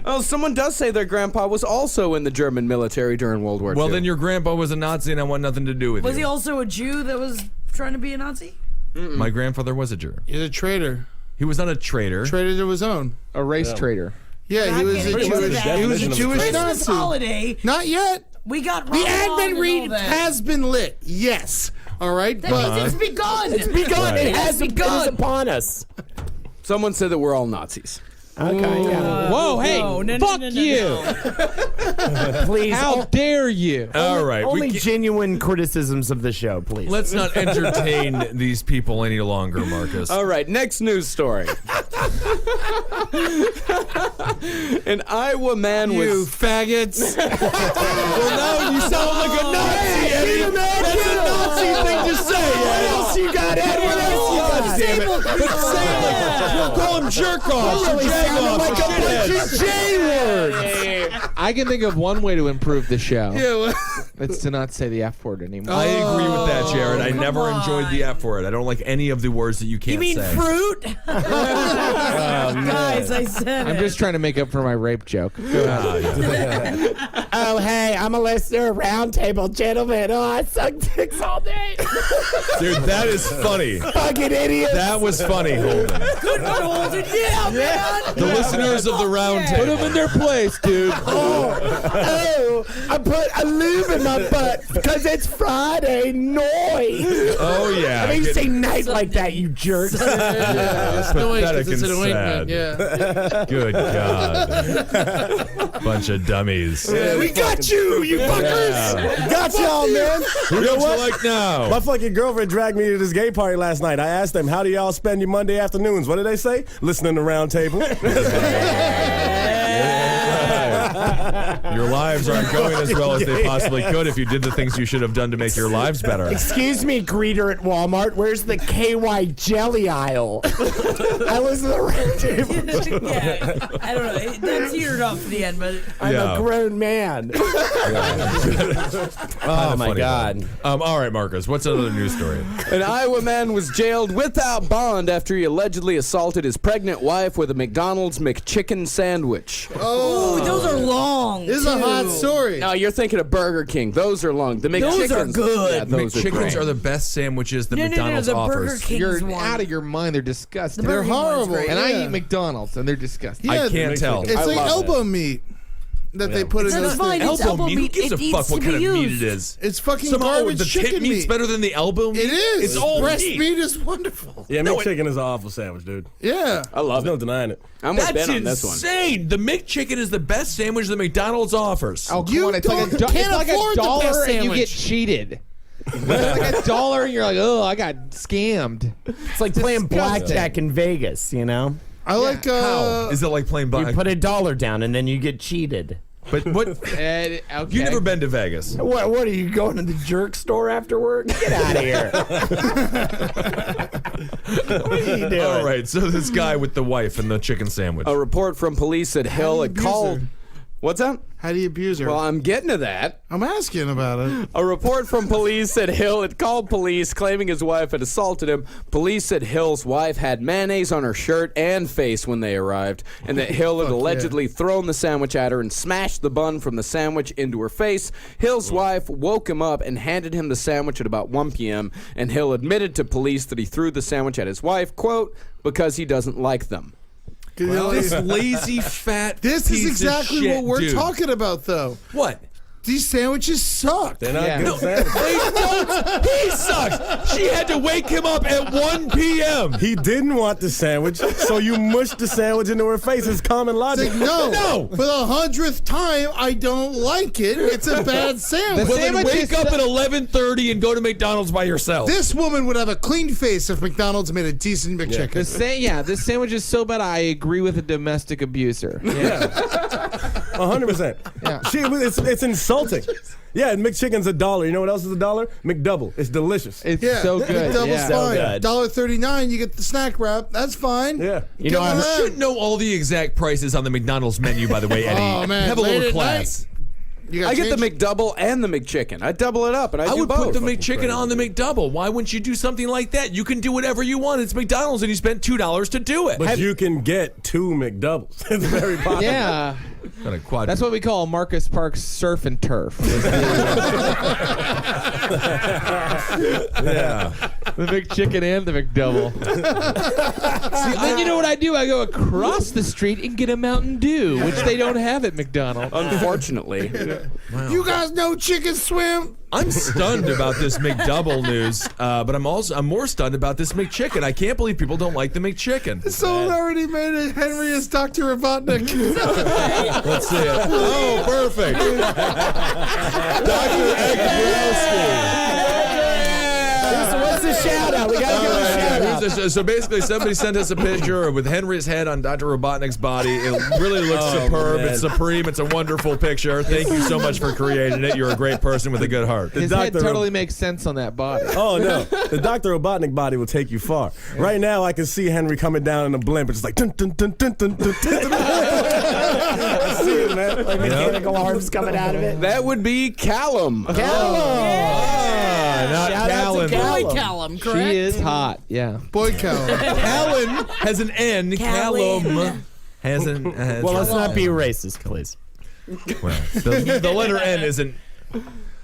Oh, someone does say their grandpa was also in the German military during World War II. Well, then your grandpa was a Nazi, and I want nothing to do with Was he you. also a Jew that was trying to be a Nazi? My grandfather was a Jew. He's a traitor. He was not a traitor. Traitor to his own. A race traitor. Yeah, he was a Pretty much the Jewish. He was a definition of Jewish Christmas Nazi. holiday. Not yet. We got The Ramadan advent and all read that. has been lit. Yes. All right, That but means it's begun. It's begun. It It has has begun. begun. It is upon us. someone said that we're all Nazis. Okay, yeah. Whoa, hey, fuck you. Please. How dare you? All right. Only genuine criticisms of the show, please. Let's not entertain these people any longer, Marcus. All right, next news story. An Iowa man was... You faggots. Well, now you sound like a Nazi, Eddie. That's a Nazi thing to say, Ed. What else you got, Ed? What else you got? Damn it. But say it like, we'll call them jerk-offs or jag-offs or shitheads. I can think of one way to improve the show. Yeah, well, It's to not say the F word anymore. I agree with that, Jared. I come never enjoyed the F word. I don't like any of the words that you can't You mean say. fruit? Guys, I said I'm it. just trying to make up for my rape joke. Go ahead. Oh, hey, I'm a listener of Roundtable Gentlemen. Oh, I suck dicks all day. Dude, that is funny. Fucking idiot. That was funny, Holden. Good one, Holden. Yeah, man. The listeners of the round Put table. them in their place, dude. Oh, I put a lube in my butt because it's Friday night. Oh, yeah. I mean, you say night like that, you jerks. Pathetic it's and an ointment. sad. Yeah. Good God. Bunch of dummies. We got you, you fuckers. Got y'all, man. Who You know don't you what? like now? My fucking girlfriend dragged me to this gay party last night. I asked them, how do y'all spend your Monday afternoons? What did they say? Listening to Roundtable. Your lives aren't going as well as they possibly could if you did the things you should have done to make your lives better. Excuse me, greeter at Walmart. Where's the KY jelly aisle? I listen to the Roundtable. Yeah, I don't know. That teetered off at the end, but I'm Yeah. a grown man. Oh, my God. All right, Marcus, what's another news story? An Iowa man was jailed without bond after he allegedly assaulted his pregnant wife with a McDonald's McChicken sandwich. ooh, those are long. This is a hot too. story. No, you're thinking of Burger King. Those are long. The McChickens. Those are good. Yeah, those McChickens great. are the best sandwiches that No, McDonald's the offers. Burger King's You're one. out of your mind. They're disgusting. They're Burger King one's horrible. great. And I Yeah. eat McDonald's, and they're disgusting. Yeah, I can't tell. It's I like love elbow meat that they put in That's those fine. things. It's elbow Who meat. gives It a needs fuck what to kind be of meat used. it is? It's fucking Somehow garbage the chicken tip meat's meat. better than the elbow meat? It is. It's all breast meat. meat is wonderful. Yeah, No, McChicken is an awful sandwich, dude. Yeah. I love There's no it. denying it. I'm with That's Ben on this one. insane. The McChicken is the best sandwich that McDonald's offers. Oh, come You on. It's like don't- a, it's can't like a afford the dollar best and you get sandwich. cheated. It's like $1 and you're like, oh, I got scammed. It's like playing blackjack in Vegas, you know? I like How? Is it like playing You black? put $1 down and then you get cheated. But what? Okay. You've never been to Vegas. What are you going to the jerk store after work? Get out of here. What are you doing? All right, so this guy with the wife and the chicken sandwich. A report from police at Hill had abuse called. her? What's that? How do you abuse her? Well, I'm getting to that. I'm asking about it. A report from police said Hill had called police claiming his wife had assaulted him. Police said Hill's wife had mayonnaise on her shirt and face when they arrived, and that Hill had allegedly thrown the sandwich at her and smashed the bun from the sandwich into her face. Hill's wife woke him up and handed him the sandwich at about 1 p.m., and Hill admitted to police that he threw the sandwich at his wife, quote, because he doesn't like them. This lazy fat. This piece is exactly of shit, what we're dude. talking about, though. What? These sandwiches suck. They're not Yeah. good No, sandwiches. They don't. He sucks. She had to wake him up at 1 p.m. He didn't want the sandwich, so you mushed the sandwich into her face. It's common logic. It's like, no, No. for the 100th time, I don't like it. It's a bad sandwich. Well, then sandwich wake is up so- at 11:30 and go to McDonald's by yourself. This woman would have a clean face if McDonald's made a decent McChicken. This sandwich is so bad. I agree with a domestic abuser. Yeah, 100%. Yeah. It's insulting. Yeah, and McChicken's $1. You know what else is $1? McDouble. It's delicious. It's Yeah, so good. McDouble's Yeah. fine. good. $1.39, you get the snack wrap. That's fine. Yeah. You know, Get You on should that. know all the exact prices on the McDonald's menu, by the way, Eddie. Oh, man, Have a late little at class. You got I get the change? McDouble and the McChicken. I double it up, and I I do would both. put the McChicken on the McDouble. Why wouldn't you do something like that? You can do whatever you want. It's McDonald's, and you spent $2 to do it. But you can get 2 McDoubles. It's very popular. Yeah. Kind of quad- That's what we call Marcus Park's surf and turf. Yeah. The McChicken and the McDouble. Then you know what I do? I go across the street and get a Mountain Dew, which they don't have at McDonald's. Unfortunately. You guys know Chicken Swim? I'm stunned about this McDouble news, but I'm more stunned about this McChicken. I can't believe people don't like the McChicken. Someone already made it. Henry is Dr. Robotnik. Let's see it. Oh, perfect. Dr. Zebrowski. So what's the shout out? We gotta give him a shout out. So basically, somebody sent us a picture with Henry's head on Dr. Robotnik's body. It really looks superb. man. It's supreme. It's a wonderful picture. Thank you so much for creating it. You're a great person with a good heart. His head totally makes sense on that body. Oh no, the Dr. Robotnik body will take you far. Right now, I can see Henry coming down in a blimp. It's like dun dun dun dun dun dun. I see it, man. Like mechanical arms coming out of it. That would be Callum. Not Shout out Callan. to Callum. Boy Callum, correct? She is hot, yeah. Boy Callum. Callan has an N. Callum. Callum has an. Well, let's not be racist, please. Well, the letter N isn't.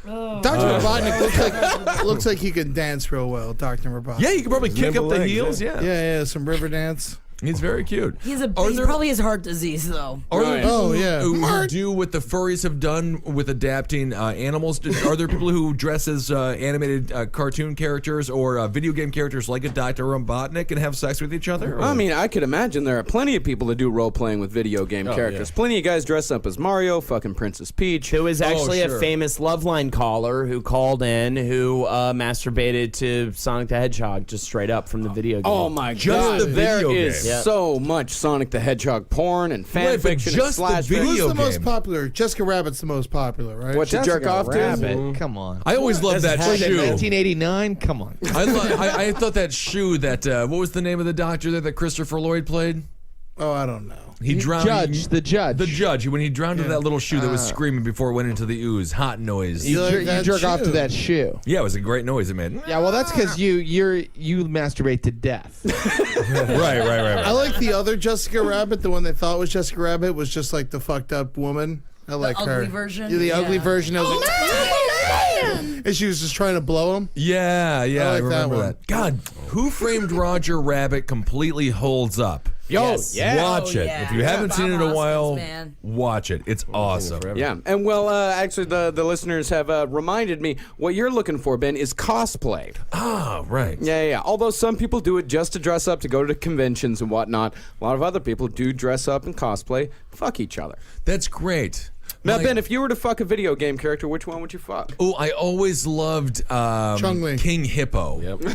Dr. Robotnik looks like he can dance real well, Dr. Robotnik. Yeah, you could probably kick up nimble the legs, heels. yeah. Yeah. Some river dance. He's very cute. He's Are he's there- probably his heart disease though. Are there people Oh, yeah. who do what the furries have done with adapting animals? Are there people who dress as animated cartoon characters or video game characters like a Dr. Robotnik and have sex with each other? Or- I mean, I could imagine there are plenty of people that do role playing with video game characters. yeah. Plenty of guys dress up as Mario, fucking Princess Peach. There was actually sure. a famous Loveline caller who called in who masturbated to Sonic the Hedgehog just straight up from the video game. Oh my Just god, the there video is game. Yeah. so much Sonic the Hedgehog porn and fan Right, but fiction just the and slash video Who's the most game. popular? Jessica Rabbit's the most popular, right? What to jerk off to? Rabbit, come on. I always loved that What is it, shoe. 1989? Come on. I thought that shoe that what was the name of the doctor that Christopher Lloyd played? Oh, I don't know. He drowned. The judge. The judge. When he drowned into that little shoe that was screaming before it went into the ooze. Hot noise. You like You that jerk off shoe? to that shoe. Yeah, it was a great noise it made. Yeah, well, that's because you masturbate to death. Right. I like the other Jessica Rabbit. The one they thought was Jessica Rabbit was just like the fucked up woman. I like her. ugly version? Yeah, the ugly Yeah. version. I was like, and she was just trying to blow him. Yeah, I like that remember one. that. God, Who Framed Roger Rabbit completely holds up. Yes. Watch it. yeah. If you haven't seen it in a Bob while, Hoskins, man. watch it. It's awesome. Yeah, and well, actually, the listeners have reminded me what you're looking for, Ben, is cosplay. Ah, right. Yeah. Although some people do it just to dress up to go to conventions and whatnot, a lot of other people do dress up and cosplay, fuck each other. That's great. Now, My- Ben, if you were to fuck a video game character, which one would you fuck? Oh, I always loved Chun-Li. King Hippo. Yep. He's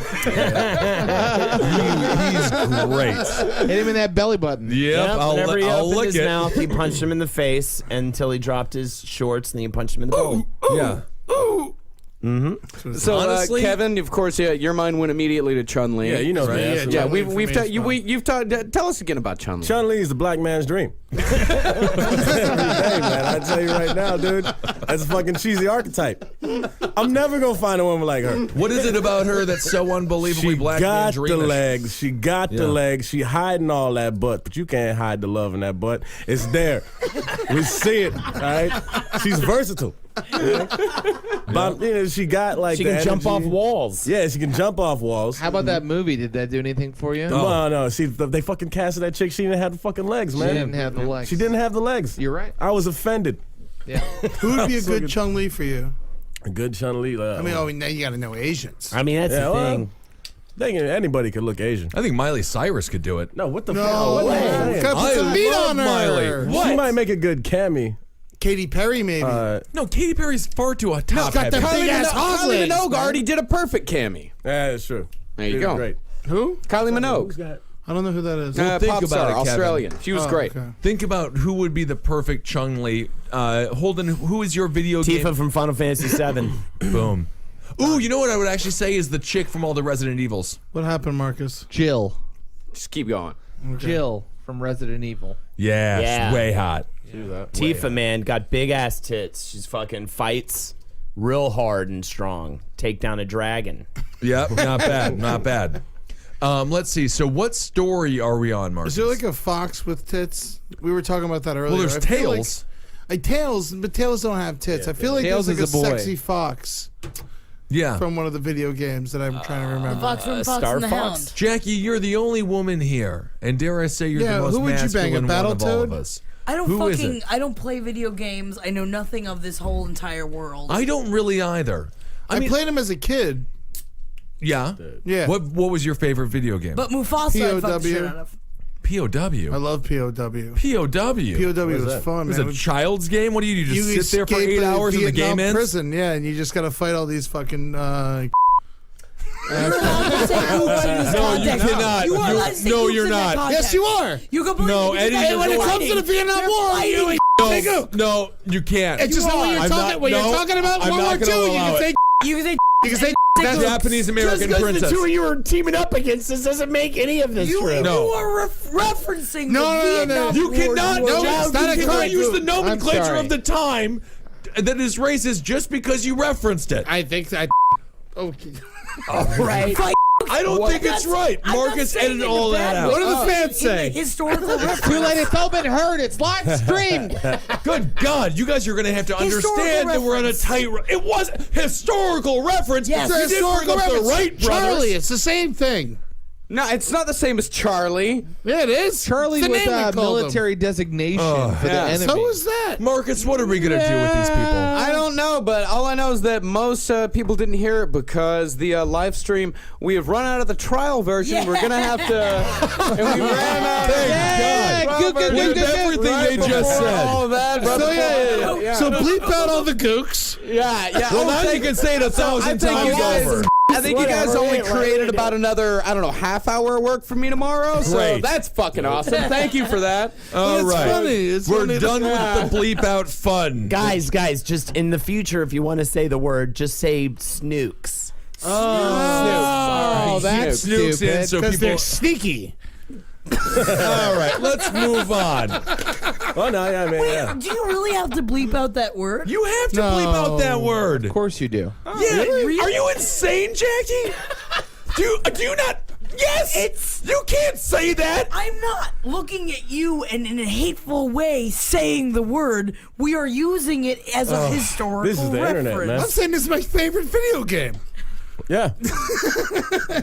great. Hit him in that belly button. Yep, Whenever he I'll opened lick his it. mouth, he punched him in the face until he dropped his shorts, and then he punched him in the belly. Yeah. So, Honestly- Kevin, of course, your mind went immediately to Chun-Li. Yeah, you know Right, that. yeah, Yeah, Chun-Li we've for me is fun. you've talked. Tell us again about Chun-Li. Chun-Li is the black man's dream. Every day, man. I tell you right now, dude. That's a fucking cheesy archetype. I'm never gonna find a woman like her. What is it about her that's so unbelievably She black got and the dreamish? legs. She got the Yeah. legs. She hiding all that butt, but you can't hide the love in that butt. It's there. We see it. All right. She's versatile. But you know, she got like She the can jump off energy. walls. Yeah, she can jump off walls. How about that movie? Did that do anything for you? No. See, they fucking casted that chick. She didn't have the fucking legs, She man. didn't have the legs. She didn't have the legs. You're right. I was offended. Yeah. Who would be a So good good. Chun-Li for you? A good Chun-Li. I mean, now you got to know Asians. I mean, that's Yeah, the well, thing. anybody could look Asian. I think Miley Cyrus could do it. No, what the No, fuck? What are you saying? gotta put some meat love on her. Miley. What? She might make a good Cammy. Katy Perry, maybe. No, Katy Perry's far too top got heavy. them big ass hog Kylie legs, Minogue man. already did a perfect Cammy. Yeah, that's true. There you She go. was Great. Who? Kylie Minogue, I don't know who that is. Think pop about star, it, Kevin. Australian. She was Oh, great. okay. Think about who would be the perfect Chun-Li. Holden, who is your video Tifa game? from Final Fantasy VII. Boom. Ooh, you know what I would actually say is the chick from all the Resident Evils. What happened, Marcus? Jill. Just keep going. Jill from Resident Evil. Yeah, Yeah. she's way hot. Tifa, man, got big ass tits. She's fucking fights real hard and strong. Take down a dragon. Yep, not bad, not bad. Let's see. So, what story are we on, Marcus? Is there like a fox with tits? We were talking about that earlier. well, there's I feel Tails. Tails, but Tails don't have tits. I feel like Tails there's like is a boy. sexy fox. Yeah. From one of the video games that I'm trying to remember. Fox from Fox Star and the Fox? Hound. Jackie, you're the only woman here, and dare I say you're Yeah, the most who would you bang, a masculine one of all of Battletoad? us. I don't Who is fucking. it? I don't play video games. I know nothing of this whole entire world. I don't really either. I mean, played him as a kid. Yeah. Yeah. What was your favorite video game? But Mufasa, I fucked the shit POW. out of. POW. I love POW. POW. POW was fun, It was man. a child's game. What do? You just sit there for escape 8 hours and the Vietnam game ends? prison, yeah, and you just gotta fight all these fucking. You're allowed to say oops in this No, you context. cannot. You are You- allowed to say no, oops you're in that not. context. Yes, you are. You completely. No, because Eddie, that's when it fighting. comes to the Vietnam They're War, fighting. you ain't big oop. No, you can't. It's just that when you're I'm talking not- when no, you're talking about I'm World not War gonna II, you allow can it. say You can say. you can say That's Japanese American Just princess. because the two of you are teaming up against this doesn't make any of this true. No. You are referencing No, the no, no, no. Vietnam You War. cannot. You are No, allowed it's to not do cannot it. use the I'm nomenclature sorry. of the time that is racist just because you referenced it. I think I. Okay. Right. I don't think it's right. I'm not Marcus saying edited in all a that bad out. way. What do the fans In say? the historical reference. Too late. It's all been heard. It's live streamed. Good God, you guys are going to have to Historical understand that we're on a reference. tight. It was historical reference. Yes. You It's did bring up the right brothers. Charlie, it's the same thing. No, it's not the same as Charlie. Yeah, it is. Charlie It's the with name a they called him. military designation for the yeah. enemy. So is that. Marcus, what are we going to do with these people? I don't know, but all I know is that most people didn't hear it because the live stream, we have run out of the trial version. We're going to have to. And we ran out of Thank God. good, good, With good, good. everything they just before said. all of that. So yeah. yeah. So bleep out all the gooks. Yeah. Well, now you can say it 1,000 times over. I think you guys Whatever, only wait, created wait. about another, I don't know, half hour of work for me tomorrow. So Great. that's fucking awesome. Thank you for that. All It's right. funny. It's We're funny. done with the bleep out fun. Guys, just in the future, if you want to say the word, just say snooks. Oh, that's Snooks in stupid. so Because people. they're sneaky. All right, let's move on. Oh no, yeah, man. Yeah. Do you really have to bleep out that word? You have to bleep out that word. Of course you do. Yeah, are you insane, Jackie? Do you not? Yes, you can't say that. I'm not looking at you and in a hateful way saying the word. We are using it as a historical this is the reference. internet, man. I'm saying this is my favorite video game. Yeah.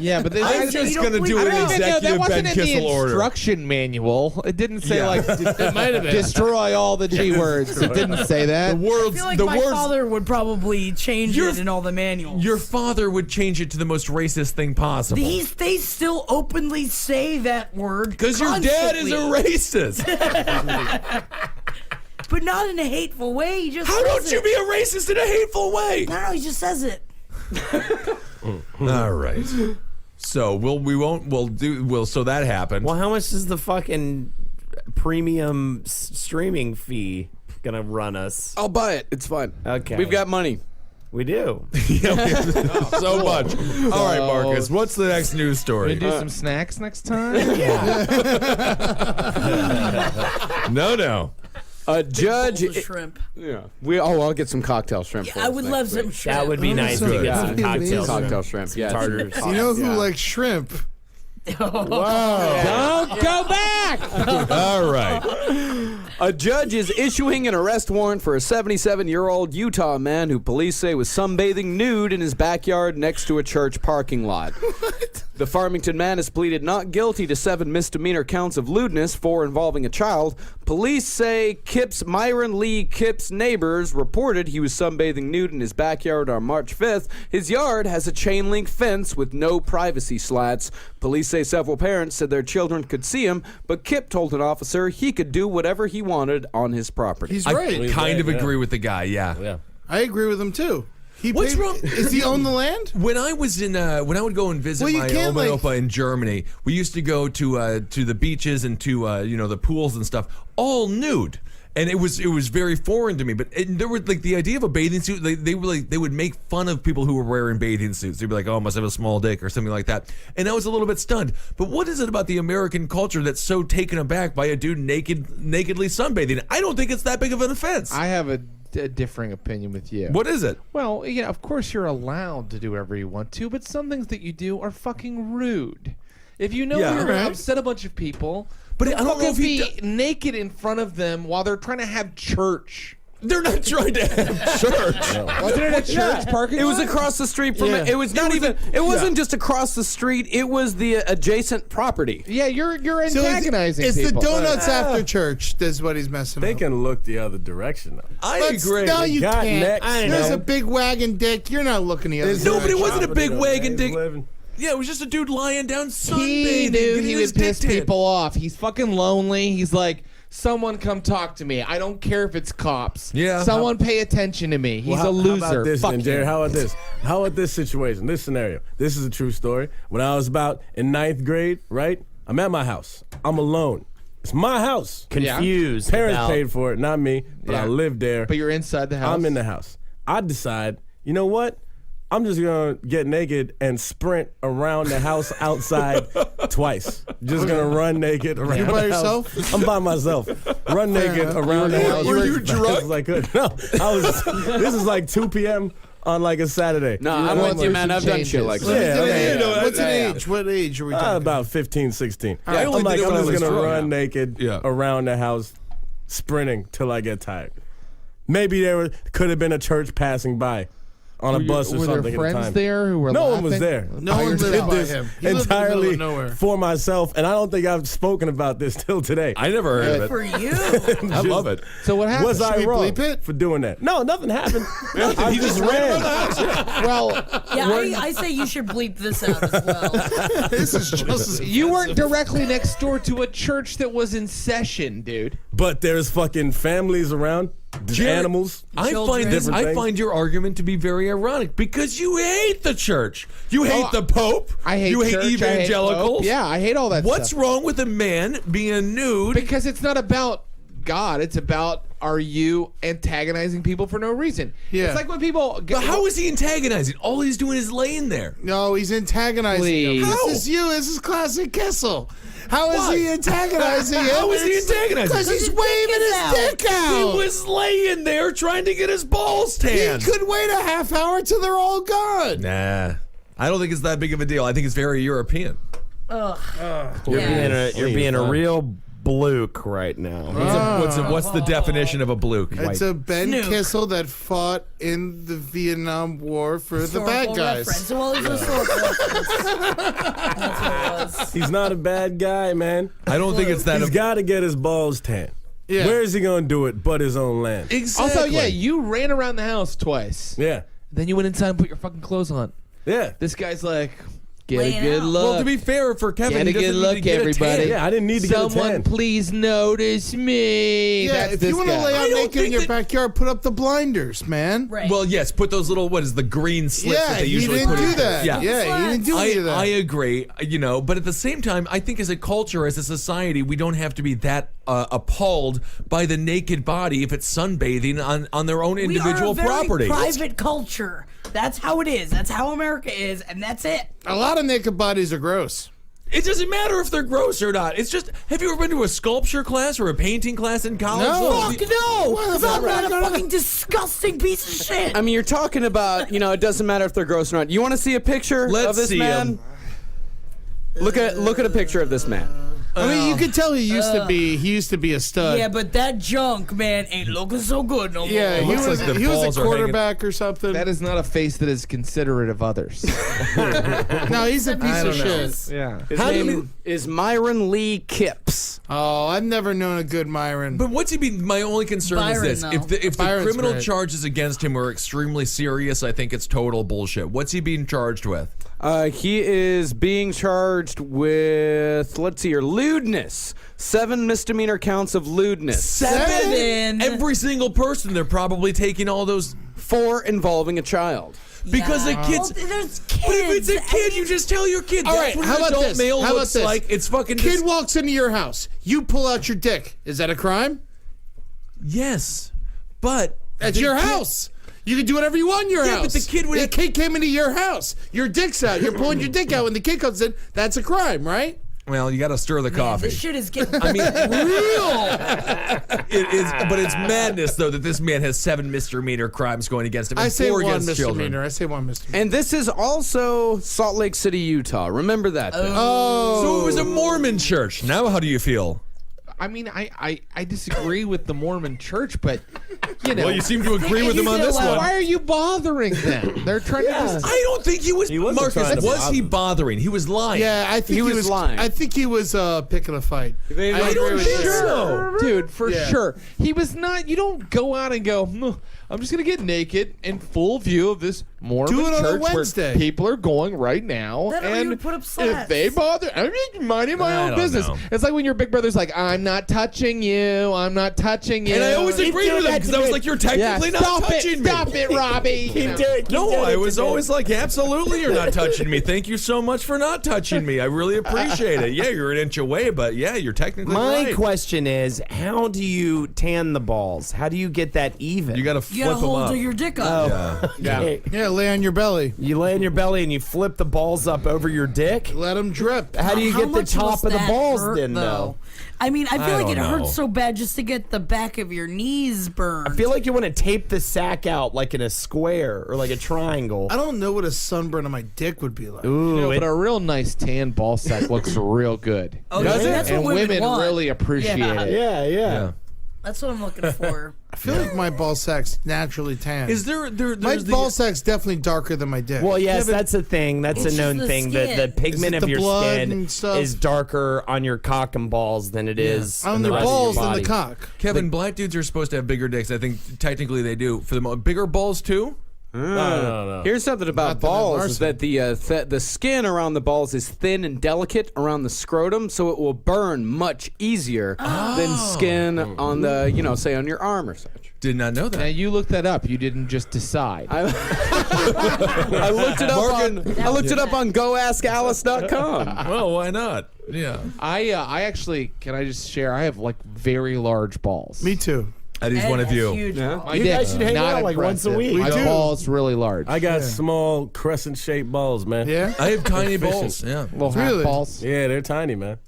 Yeah, but I'm just gonna do I an don't even know. That executive wasn't Ben in the Kissel order. instruction manual. It didn't say Yeah. like It might have been. destroy all the G words. It didn't say that. The I words, feel like the my words. father would probably change Your- it in all the manuals. Your father would change it to the most racist thing possible. They still openly say that word Because your dad is a constantly. racist. But not in a hateful way. He just How says don't you it. be a racist in a hateful way? No, he just says it. All right. So so that happened. Well, how much is the fucking premium streaming fee gonna run us? I'll buy it. It's fine. Okay. We've got money. We do. So much. All right, Marcus. What's the next news story? Gonna do some snacks next time. No. A judge. Bowls of shrimp. Yeah. I'll get some cocktail shrimp. for I us would next love week. some shrimp. That would be nice to good. get some Yeah. cocktails. Cocktail shrimp. Yeah. Tartars. You know who likes shrimp? Don't go back. All right. A judge is issuing an arrest warrant for a 77-year-old Utah man who police say was sunbathing nude in his backyard next to a church parking lot. What? The Farmington man has pleaded not guilty to 7 misdemeanor counts of lewdness, 4 involving a child. Police say Myron Lee Kip's neighbors reported he was sunbathing nude in his backyard on March 5th. His yard has a chain-link fence with no privacy slats. Police say several parents said their children could see him, but Kip told an officer he could do whatever he wanted on his property. He's I right. kind of yeah. agree with the guy. Yeah. Yeah. I agree with him too. What's wrong? Does he own the land? When I was in, when I would go and visit Well, you my can't, Oma and like- Opa in Germany, we used to go to the beaches and to the pools and stuff, all nude. And it was very foreign to me, but there were like the idea of a bathing suit. They would make fun of people who were wearing bathing suits. They'd be like, "Oh, must have a small dick" or something like that. And I was a little bit stunned. But what is it about the American culture that's so taken aback by a dude nakedly sunbathing? I don't think it's that big of an offense. I have a differing opinion with you. What is it? Well, of course you're allowed to do whatever you want to, but some things that you do are fucking rude. If you know Yeah. you're going Right. to upset a bunch of people, But don't I don't know fucking if he be naked in front of them while they're trying to have church. They're not trying to have church. Wasn't it a church parking It was lot? across the street from it. It was not even. It wasn't just across the street. It was the adjacent property. Yeah, you're So antagonizing it's the people. donuts after church. That's what he's messing They up. can look the other direction though. I But agree. No, you got can't. next, There's man. a big wagon dick. You're not looking the other No, but it direction. wasn't a big wagon dick. Living. Yeah, it was just a dude lying down sunbathing. He knew getting he his would piss dick tit. people off. He's fucking lonely. He's like, someone come talk to me. I don't care if it's cops. Yeah. Someone pay attention to me. He's Well, a loser. How about this, Fuck then, Jared? you. How about this? How about this situation? This scenario. This is a true story. When I was about in 9th grade, right? I'm at my house. I'm alone. It's my house. Confused. Parents about- paid for it, not me. But I Yeah. live there. But you're inside the house. I'm in the house. I decide, you know what? I'm just gonna get naked and sprint around the house outside twice. Just gonna run naked around You by the yourself? house. I'm by myself. Run naked around the house. Were you as fast drunk? as I could. No, I was. This is like 2 p.m. on like a Saturday. No, I'm going with you, through man. some I've done shit changes. like Yeah, that. okay. What's an age? What age are we talking? About 15, 16. I only I'm like, did it I'm when I just was gonna drunk. run naked Yeah. around the house, sprinting till I get tired. Maybe could have been a church passing by on a bus or were something there at friends the time. there who were No laughing? one was there. No one did lived by this him. He lived in the middle entirely of nowhere. for myself, and I don't think I've spoken about this till today. I never heard of it. For you. I love it. So what happened? Was I we wrong bleep it? for doing that? No, nothing happened. I just ran. Well, Yeah, I say you should bleep this out as well. This is just as you weren't directly next door to a church that was in session, dude. But there's fucking families around, there's Jared, animals. Children. Different things. find your argument to be very ironic because you hate the church. You hate the Pope. I hate you church, hate evangelicals. I hate Pope. Yeah, I hate all that What's stuff. wrong with a man being nude? Because it's not about God. It's about, are you antagonizing people for no reason? Yeah. It's like when people... But how is he antagonizing? All he's doing is laying there. No, he's antagonizing him. Please. How? This is you. This is classic Kissel. How is Why? he antagonizing him? How is he antagonizing? Because he's His waving dick is his out. dick He out. was laying there trying to get his balls He tanned. could wait a half hour till they're all gone. Nah, I don't think it's that big of a deal. I think it's very European. Ugh. You're Yeah. being a real Bluke right now. What's the definition of a bluke? It's a Ben Snook. Kissel that fought in the Vietnam War for the bad Historical guys. reference. Well, it's a historical reference. That's what it was. He's not a bad guy, man. I don't think it's that. He's got to get his balls tanned. Yeah. Where is he going to do it but his own land? Exactly. Also, yeah, you ran around the house twice. Yeah. Then you went inside and put your fucking clothes on. Yeah. This guy's like, get Laying a good out. look. Well, to be fair for Kevin, Get he a good doesn't need look, to get a everybody. tan. Yeah, I didn't need to get a Someone tan. please notice me. Yeah, That's if this you want to guy. lay I out don't naked in think your that- backyard, put up the blinders, man. Right. Well, yes, put those little the green slits Yeah, that they he usually didn't put do in. that. Yeah. Yeah, he didn't do any of that. I agree, but at the same time, I think as a culture, as a society, we don't have to be that appalled by the naked body if it's sunbathing on their own individual we are a very property. private culture. That's how it is. That's how America is, and that's it. A lot of naked bodies are gross. It doesn't matter if they're gross or not. It's just, have you ever been to a sculpture class or a painting class in college? No. Well, Fuck no! Why the 'Cause I'm fuck not a would I go to fucking disgusting piece of shit. I mean, you're talking about, it doesn't matter if they're gross or not. You want to see a picture Let's of this see man? 'em. Look at a picture of this man. I mean, you could tell he used to be a stud. yeah, but that junk, man, ain't looking so good no more. Yeah, he looks was, like the he was balls a are hanging- quarterback or something. That is not a face that is considerate of others. No, he's a piece of shit. yeah. His name is Myron Lee Kipps. Oh, I've never known a good Myron. But what's he mean? My only concern Byron, is this: though. if the Byron's criminal great. charges against him are extremely serious, I think it's total bullshit. What's he being charged with? He is being charged with, let's see here, lewdness. 7 misdemeanor counts of lewdness. 7? Every single person, they're probably taking all those 4 involving a child. because the kids. Well, there's kids. But if it's a kid, you just tell your kid. All That's right, what how an about adult this? male How about looks this? like. It's fucking. Kid walks into your house. You pull out your dick. Is that a crime? Yes, but That's the your kid- house. You can do whatever you want in your Yeah, house. but the kid would- The kid came into your house. Your dick's out. You're pulling your dick out when the kid comes in. That's a crime, right? Well, you got to stir the coffee. This shit is getting I mean, real. it is, but it's madness though that this man has 7 misdemeanor crimes going against him. I And say 4 one against children. misdemeanor. I say one misdemeanor. And this is also Salt Lake City, Utah. Remember that. thing. So it was a Mormon church. Now, how do you feel? I mean, I disagree with the Mormon church, but you know. Well, you seem to agree with him on this one. Why are you bothering them? They're trying to just... I don't think he was. wasn't Marcus, trying to was bother he them. bothering? He was lying. Yeah, I think He was lying. I think he was picking a fight. I don't think so. Dude, for sure. He was not... You don't go out and go, I'm just going to get naked in full view of this Mormon Do it on a church Wednesday. where people are going right now. That or you And would put up if slats. they bother... I'm just minding my I own don't business. know. It's like when your big brother's like, I'm not touching you. I'm not touching you. And I always agreed with him because I was like, you're technically not Stop touching me. Stop it, Robbie. You know. No, I was always like, absolutely, you're not touching me. Thank you so much for not touching me. I really appreciate it. Yeah, you're an inch away, but yeah, you're technically My right. question is, how do you tan the balls? How do you get that even? You got to You flip gotta them hold up. your dick up. Okay. Yeah, lay on your belly. You lay on your belly and you flip the balls up over your dick. Let them drip. How do you get the much top must of the that balls hurt, then, though? I mean, I feel I like it don't know. hurts so bad just to get the back of your knees burned. I feel like you want to tape the sack out like in a square or like a triangle. I don't know what a sunburn on my dick would be like. Ooh, You know, it- but a real nice tan ball sack looks real good. Oh, Does yeah, it? that's And what women want. really appreciate Yeah. it. yeah. Yeah. That's what I'm looking for. I feel like my ball sack's naturally tan. Is there my there's ball sack's definitely darker than my dick. Well, yes, but- that's a thing. That's It's a known just the thing. That the skin. pigment Is it of the your blood skin and stuff? is darker on your cock and balls than it is on in their the rest of your balls than body. the cock. Kevin, black dudes are supposed to have bigger dicks. I think technically they do. For the bigger balls too. No. Here's something Not about that balls: Larson. is that the skin around the balls is thin and delicate around the scrotum, so it will burn much easier than skin on the, say on your arm or such. Did not know that. Now you looked that up. You didn't just decide. I looked it up on GoAskAlice.com. Well, why not? Yeah. I actually, can I just share? I have like very large balls. Me too. That is Ed one of has you. huge balls. My You dick, guys should hang not out like once a impressive. week. My We do. balls really large. I got small crescent-shaped balls, man. Yeah. I have tiny balls. Yeah. little half Really? balls. Yeah, they're tiny, man.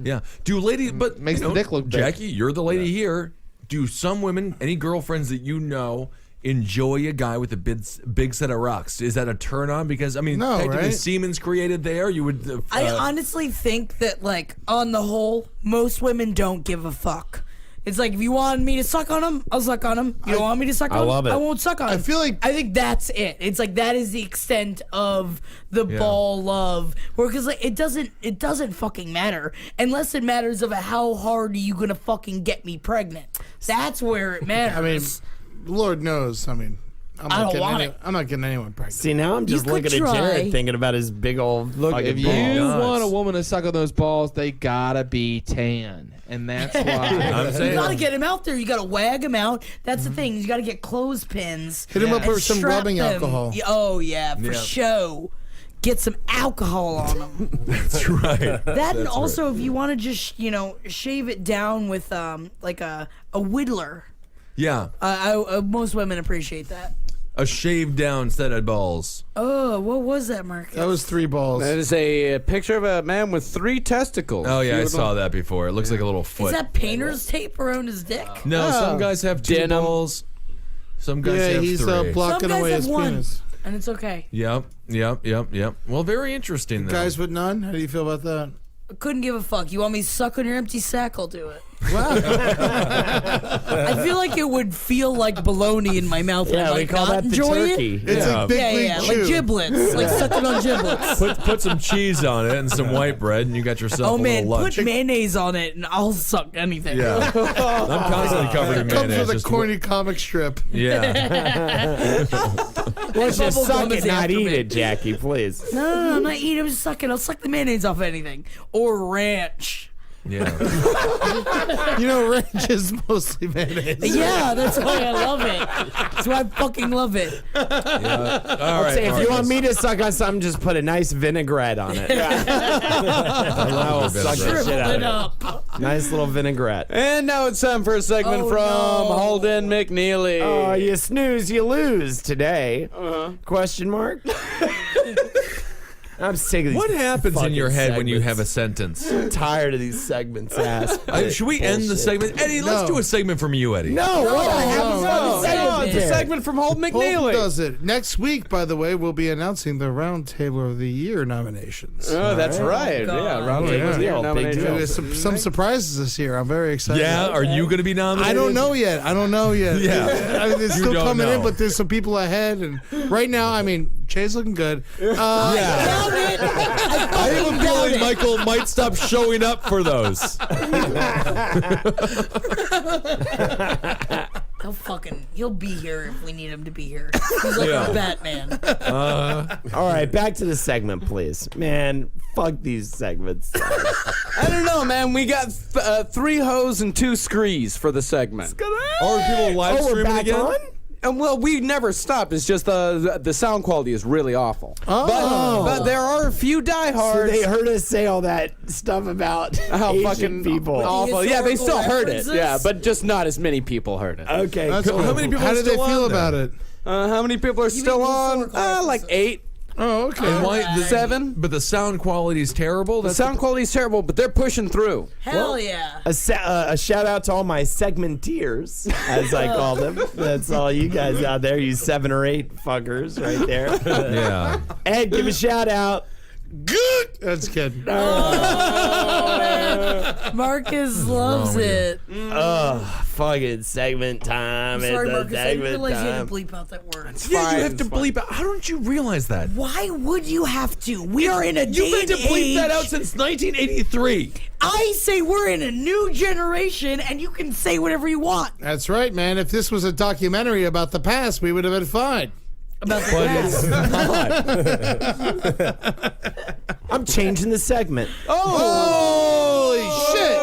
Yeah. Do ladies, but Makes the dick look big. Jackie, you're the lady here. Do some women, any girlfriends that you know, enjoy a guy with a big set of rocks? Is that a turn on? Because I mean, No, technically right? semen's created there. You would. I honestly think that, like, on the whole, most women don't give a fuck. It's like, if you want me to suck on them, I'll suck on them. You don't want me to suck on them, love it. I won't suck on them. I feel like- I think that's it. It's like, that is the extent of the ball love. Because, like, it doesn't fucking matter. Unless it matters of how hard are you gonna fucking get me pregnant. That's where it matters. I mean, Lord knows. I mean, I don't getting want it. I'm not getting anyone pregnant. See, now I'm just You could looking at try. Jared thinking about his big old Look, fucking if you balls. want a woman to suck on those balls, they gotta be tan, and that's why. I'm you saying. gotta get him out there. You gotta wag him out. That's the thing. You gotta get clothespins. Hit him up and with some strap rubbing them. alcohol. Oh yeah, for Yeah. show. Get some alcohol on them. That's right. That and also if you want to just shave it down with like a whittler. Yeah. Most women appreciate that. A shaved down set of balls. Oh, what was that, Marcus? That was 3 balls. That is a picture of a man with 3 testicles. Oh yeah, I You would saw look- that before. It looks like a little foot. Is that painter's tape around his dick? No, some guys have 2 Denim. balls. Some guys yeah, have he's 3. blocking Some guys away have his one. penis. And it's okay. Yep. Well, very interesting. Though. Guys with none. How do you feel about that? I couldn't give a fuck. You want me to suck on your empty sack? I'll do it. Wow. I feel like it would feel like bologna in my mouth. and Yeah, I'd, we like, call not that the enjoy turkey. It. It's like big league Yeah, chew. like giblets, like sucking on giblets. Put some cheese on it and some white bread, and you got yourself Oh a man, little lunch. put mayonnaise on it, and I'll suck anything. Yeah, I'm constantly covered in Comes mayonnaise. with a just- corny comic strip. Yeah, Let's just Bubble suck gum it, is not after eat me. it, Jackie, please. No, I'm not eating. I'm just sucking. I'll suck the mayonnaise off anything or ranch. yeah. Ranch is mostly mayonnaise. Yeah, that's why I love it. That's why I fucking love it. All right. Say, if you want Marcus. me to suck on something, just put a nice vinaigrette on it. I will suck the vinaigrette. shit out Shrivel of it it. up. Nice little vinaigrette. And now it's time for a segment Oh, from no. Holden McNeely. Oh, you snooze, you lose today. Question mark? I'm sick of these. What happens in fucking your head when you segments. have a sentence? I'm tired of these segments, ass. Should we end the segment? Eddie, let's do a segment from you, Eddie. No, what? I have a fucking segment. It's a there. segment from Holden McNeely. Holden does it. Next week, by the way, we'll be announcing the Roundtable of the Year nominations. Oh, that's right. God. Yeah, Roundtable of the Year Big nomination. deal. There's some surprises this year. I'm very excited. Yeah, are you going to be nominated? I don't know yet. Yeah. I mean, it's You still don't coming in, know. but there's some people ahead. And right now, I mean, Jay's looking good. Yeah. Doubt it. I have a feeling Michael might stop showing up for those. He'll be here if we need him to be here. He's like Yeah. a Batman. All right, back to the segment, please. Man, fuck these segments. I don't know, man. We got 3 hoes and 2 screes for the segment. Are people live we're streaming back again? on? And well, we never stopped. It's just the sound quality is really awful. But there are a few So diehards. they heard us say all that stuff about how Asian fucking people. awful. Yeah, they still heard it. references? Yeah, but just not as many people heard it. Okay, That's cool. cool. How many people How are do they still feel on there? about it? How many people are still mean on? historical Like references? 8, Oh, okay. And why, 7. But the sound quality is terrible? The sound quality is terrible, but they're pushing through. Hell yeah. A shout out to all my segmenteers, as I call them. That's all you guys out there, you 7 or 8 fuckers right there. Yeah. Ed, give a shout out. Good. That's good. Marcus loves it. Fucking segment time. Sorry, it's Marcus. I didn't segment realize you had time. to bleep out that word. Yeah, you have to bleep out. How don't you realize that? Why would you have to? We are in a day You've and had to bleep age. that out since 1983. I say we're in a new generation, and you can say whatever you want That's right, man. If this was a documentary about the past, we would have been fine. about the past. I'm changing the segment. Holy shit!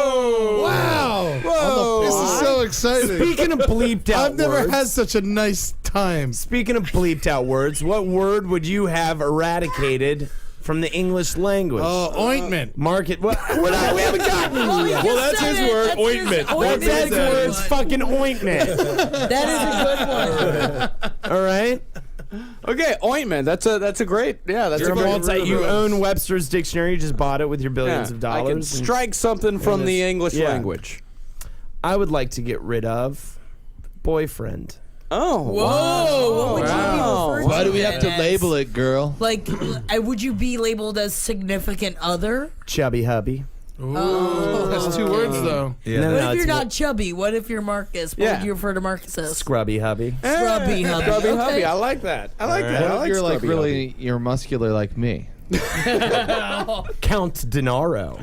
Wow! Whoa. This is so exciting. Speaking of bleeped out I've never words, had such a nice time. speaking of bleeped out words, what word would you have eradicated from the English language? Ointment. Market. What? We haven't gotten to yet. Well, that's his word, ointment. That's his word's fucking ointment. That is a good one. All right. Okay, ointment. That's a great. Yeah, that's You're a great. you own Webster's dictionary. You just bought it with your billions of I can dollars. and strike something from the English yeah. language. I would like to get rid of boyfriend. Oh, Whoa! What would you be referred Why do we have to then as? label it, girl? Like, would you be labeled as significant other? Chubby hubby. That's 2 words, though. Yeah. No, What no, if you're it's not chubby? What if you're Marcus? What Yeah. would you refer to Marcus as? scrubby hubby. Scrubby hubby. Scrubby Okay. hubby. I like that. I like that. What I if like you're like scrubby really, you're muscular like me? Count Denaro.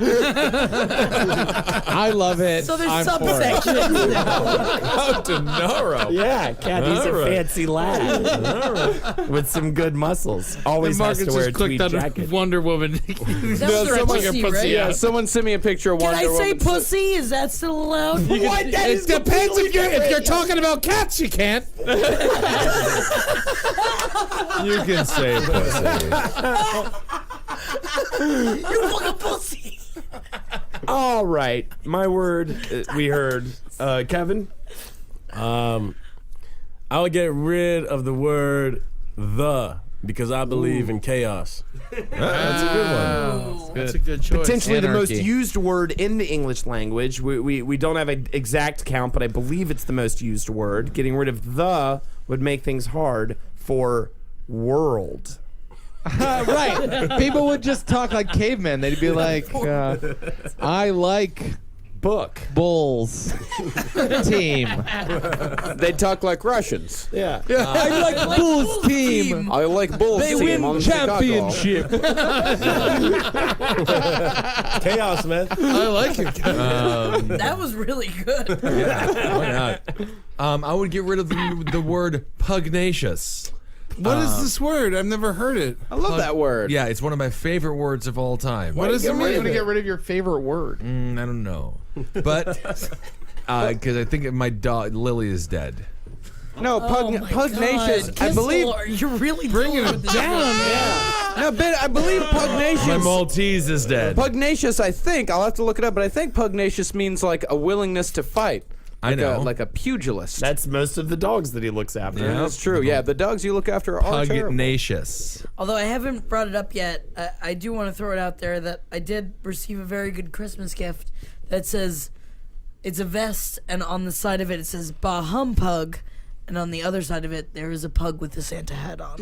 I love it. So there's I'm for it. subsections now. Oh, Denaro. Yeah, Cat, he's All a right. fancy lad with some good muscles. Always has Marcus to wear a just tweed clicked on jacket. Wonder Woman. That's No, their someone- pussy, pussy, right? Yeah, someone send me a picture of Can Wonder I say Woman. pussy? Is that still allowed? What? That is It depends completely if you're different. talking about cats. You can't. You can say pussy. You fucking pussy. All right, my word. We heard Kevin. I would get rid of the word the because I believe in chaos. That's a good one. That's a good choice. Potentially the most Anarchy. used word in the English language. We don't have an exact count, but I believe it's the most used word. Getting rid of the would make things hard for world. Right. People would just talk like cavemen. They'd be like, I like Book. Bulls team. They talk like Russians. Yeah. I like Bulls team. I like Bulls They team win on Chicago. championship. Chaos, man. I like it. That was really good. Why not? I would get rid of the word pugnacious. What is this word? I've never heard it. I love that word. Yeah, it's one of my favorite words of all time. What does it Why do you mean? want to get rid of your favorite word? I don't know. But, because I think my dog, Lily, is dead. No, Oh my pugnacious. God. I believe. Kissel, you're really Bringing doing it this. down, No, Ben, I believe pugnacious. My Maltese is dead. Pugnacious, I think. I'll have to look it up, but I think pugnacious means like a willingness to fight. I know. Like a pugilist. That's most of the dogs that he looks after. Yeah. That's true. Yeah, the dogs you look after are terrible. Pugnacious. Although I haven't brought it up yet, I do want to throw it out there that I did receive a very good Christmas gift that says it's a vest, and on the side of it it says "Bah Humpug," and on the other side of it there is a pug with the Santa hat on.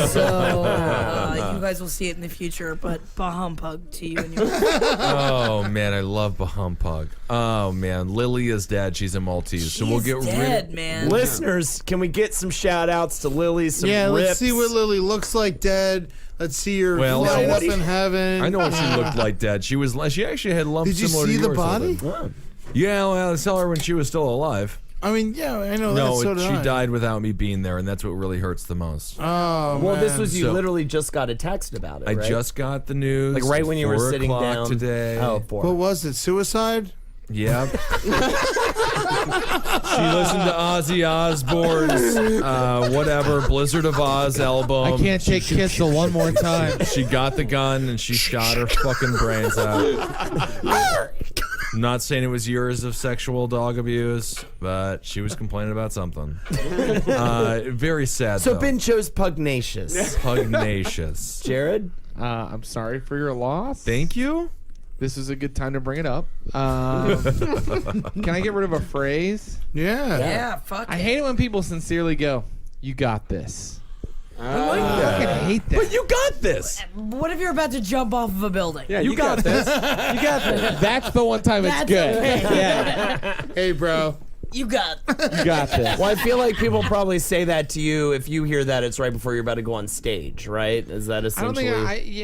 So you guys will see it in the future. But Bah Humpug to you and your. Oh man, I love Bahumpug. Oh man, Lily is dead. She's a Maltese, so we'll get dead, rid. man. Listeners, can we get some shout outs to Lily? Some Yeah, rips? let's see what Lily looks like dead. Let's see her Well, flying no, up in heaven. I know what she looked like dead. She actually had lumps Did you similar see to the yours, body? Holden. Yeah, well, I saw her when she was still alive. I mean, yeah, I know No, that. So did she I. died without me being there, and that's what really hurts the most. Oh, Well, this man. was you So- literally just got a text about it, I right? just got the news. Like right when you were 4 sitting o'clock down today. Oh, 4. What was it? Suicide? Yep. She listened to Ozzy Osbourne's whatever Blizzard of Oz album. I can't take Kissel one more time. She got the gun and she shot her fucking brains out. I'm not saying it was years of sexual dog abuse, but she was complaining about something. Very sad. So though. Ben chose pugnacious. Pugnacious. Jared? I'm sorry for your loss. Thank you. This is a good time to bring it up. Can I get rid of a phrase? Yeah. Yeah, fuck. I hate it when people sincerely go, "You got this." I like that. I fucking hate that. But you got this. What if you're about to jump off of a building? Yeah, you got this. You got this. That's the one time it's That's good. okay. Yeah, Hey, bro. You got. you got this. Well, I feel like people probably say that to you if you hear that it's right before you're about to go on stage, right? Is that I don't essentially? think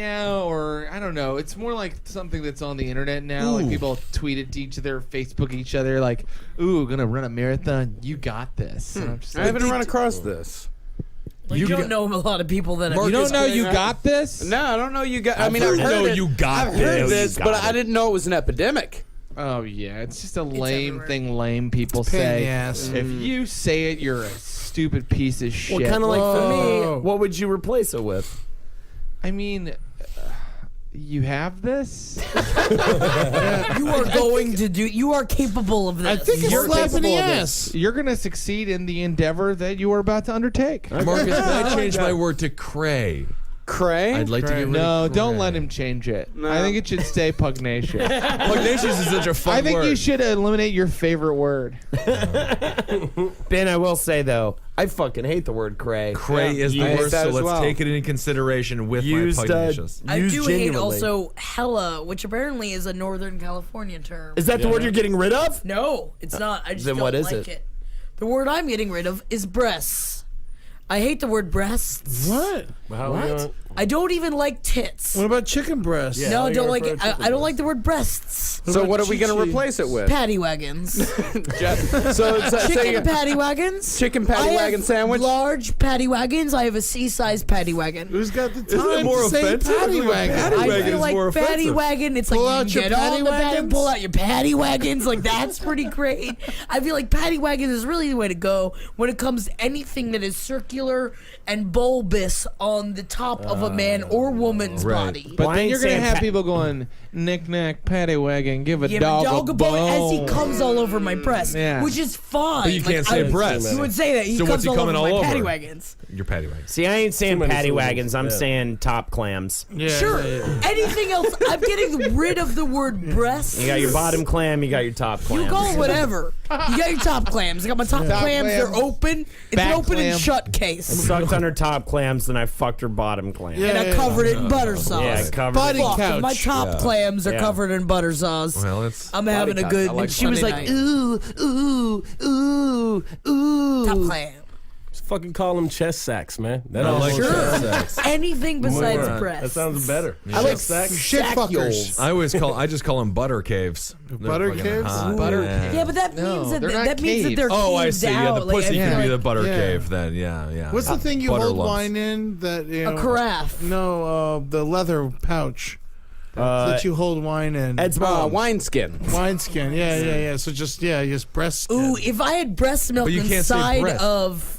or I don't know. It's more like something that's on the internet now. Like people tweet it to each other, Facebook each other, like, "Ooh, gonna run a marathon. You got this." And I'm just I like, haven't run across this. Like, you don't know a lot of people that you don't know you got this? No, I don't know you got. I've heard heard you got I've heard this. this, but I didn't know it was an epidemic. Oh yeah, it's just a lame everywhere. thing. Lame people pain in say. the ass. If you say it, you're a stupid piece of shit. Well, kind of like for Whoa. me, what would you replace it with? I mean, you have this. you are going to do. You are capable of this. I think it's You're slap in the capable of ass. You're gonna succeed in the endeavor that you are about to undertake. Marcus, can I change my word to cray? Cray? I'd like to get rid No, of don't cray. let him change it. I think it should stay pugnacious. Pugnacious is such a fun I think word. you should eliminate your favorite word. Ben, I will say though, I fucking hate the word cray. Cray is the I hate worst, that so as let's well. take it into consideration with Used, my pugnacious. I used do hate genuinely. also hella, which apparently is a Northern California term. Is that the word you're getting rid of? No, it's not. I just Then don't what is like it? The word I'm getting rid of is breasts. I hate the word breasts. What? What? I don't even like tits. What about chicken breast? No, I you don't gotta like refer it. to chicken I don't like the word breasts. So what are we going to Chi-chi? replace it with? Patty wagons. Chicken Patty wagons. Chicken patty I have wagon sandwich? Large patty wagons. I have a C-size patty wagon. Who's got the Isn't it time more to say offensive? paddy Like a wagon? paddy I wagon feel is like more paddy offensive. wagon. It's Pull like out you your get on paddy the bed and wagons? pull out your paddy wagons. Like that's pretty great. I feel like paddy wagons is really the way to go when it comes to anything that is circular and bulbous on the top of a man or woman's right. body. But Why then ain't you're gonna saying have pat- people going knick-knack, paddy wagon, give a Give dog a bone as he bone. comes all over my breast, Yeah. which is fine. But you can't say breast. You would say that he So what's comes he all coming over my all paddy over? wagons. Your patty wagon. See, I ain't saying many patty syllables. wagons. I'm Yeah. saying top clams. Yeah, Sure. yeah, yeah. Anything else? I'm getting rid of the word breast. You got your bottom clam. You got your top clam. You call it whatever. You got your top clams. I got my top clams. They're clams. open. It's Back an open clam. and shut case. Sucked on her top clams, then I fucked her bottom clam. Yeah. And I covered it in butter sauce. Yeah, covered. Body it. Fuck, couch. my top Yeah. clams are Yeah. covered in butter sauce. Well, it's I'm having a couch. good. I like and she was Sunday like, night. ooh, ooh, ooh, ooh. Top clam. Just fucking call them chest sacks, man. That I like almost- chest sex. Anything besides More. breasts. That sounds better. I like Chest sacks. Shit fuckers. I just call them butter caves. They're Butter fucking caves? hot. Butter Yeah. Yeah, but that No, means that they're not that means that caves. they're Oh, I caved see. Yeah, the out. Like, pussy I could feel be like the butter Yeah. cave then. Yeah. What's the thing you Butter hold lumps. wine in? That you know, a carafe. No, the leather pouch that you hold wine in. Ed's mom. Wineskin. Wineskin. Yeah. So just breast skin. Ooh, if I had breast milk But you can't say inside breast. of.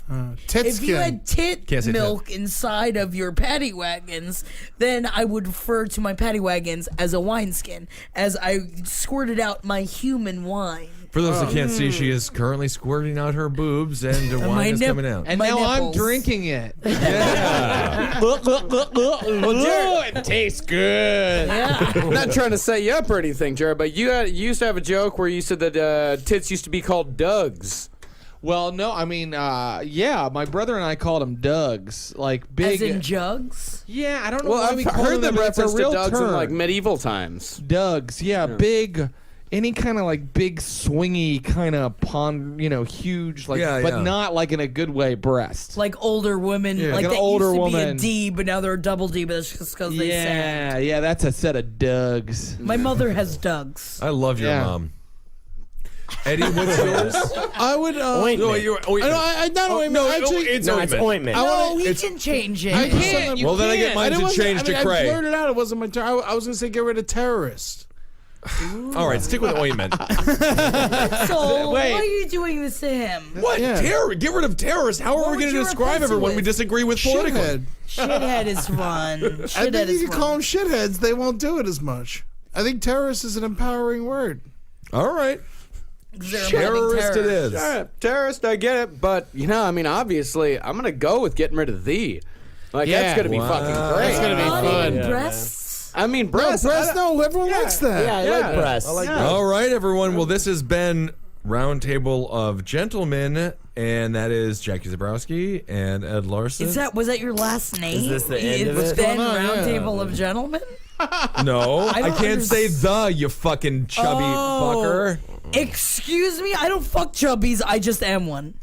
tit If skin. you had tit Can't say milk inside of your paddy wagons, then I would refer to my paddy wagons as a wineskin, as I squirted out my human wine. For those that can't see, she is currently squirting out her boobs, and the wine is coming out. And My now I'm nipples. drinking it. It tastes good. I'm not trying to set you up or anything, Jared, but you used to have a joke where you said that tits used to be called Dougs. Well, no, I mean, yeah, my brother and I called them Dougs, like big. As in jugs? Yeah, I don't know Well, why we I've call heard them the that, but it's a reference to real Dougs term. in like medieval times. Dougs, yeah, big. Any kind of like big swingy kind of pond, huge, like, Yeah, but yeah. not like in a good way, breast. Like older women. Yeah. Like Like an that older used to be a woman. D, but now they're a double D, but that's just because they sang. Yeah, that's a set of Dougs. My mother has Dougs. I love your Yeah. mom. Eddie, what's yours? I would. Ointment. No, you're ointment. Not ointment. No, actually, it's No, it's ointment. No, he can change it. I can't. Well, then I get mine to change to I Cray. blurted out. It wasn't my turn. I was gonna say get rid of terrorist. All right, stick with ointment. So Wait. why are you doing this to him? What? Yeah. Terror? Get rid of terrorists. How are What we going would to you describe replace it everyone we with? disagree with politically? Shithead. Shithead is fun. I Shithead think is you can call them shitheads. They won't do it as much. I think terrorist is an empowering word. All right. They're Terrorist it terrorists. is. Yeah, terrorist, I get it, but obviously, I'm gonna go with getting rid of thee. Like that's gonna be fucking great. That's gonna be Body fun. breasts. I mean, No, breasts. breast. No, everyone likes that. Yeah, I like breasts. All right, everyone. Well, this has been Roundtable of Gentlemen, and that is Jackie Zebrowski and Ed Larson. Was that your last name? Is this the end of It's it? Ben What's going on? Roundtable of Gentlemen? No, I don't can't say the, you fucking chubby Oh. fucker. Excuse me? I don't fuck chubbies. I just am one.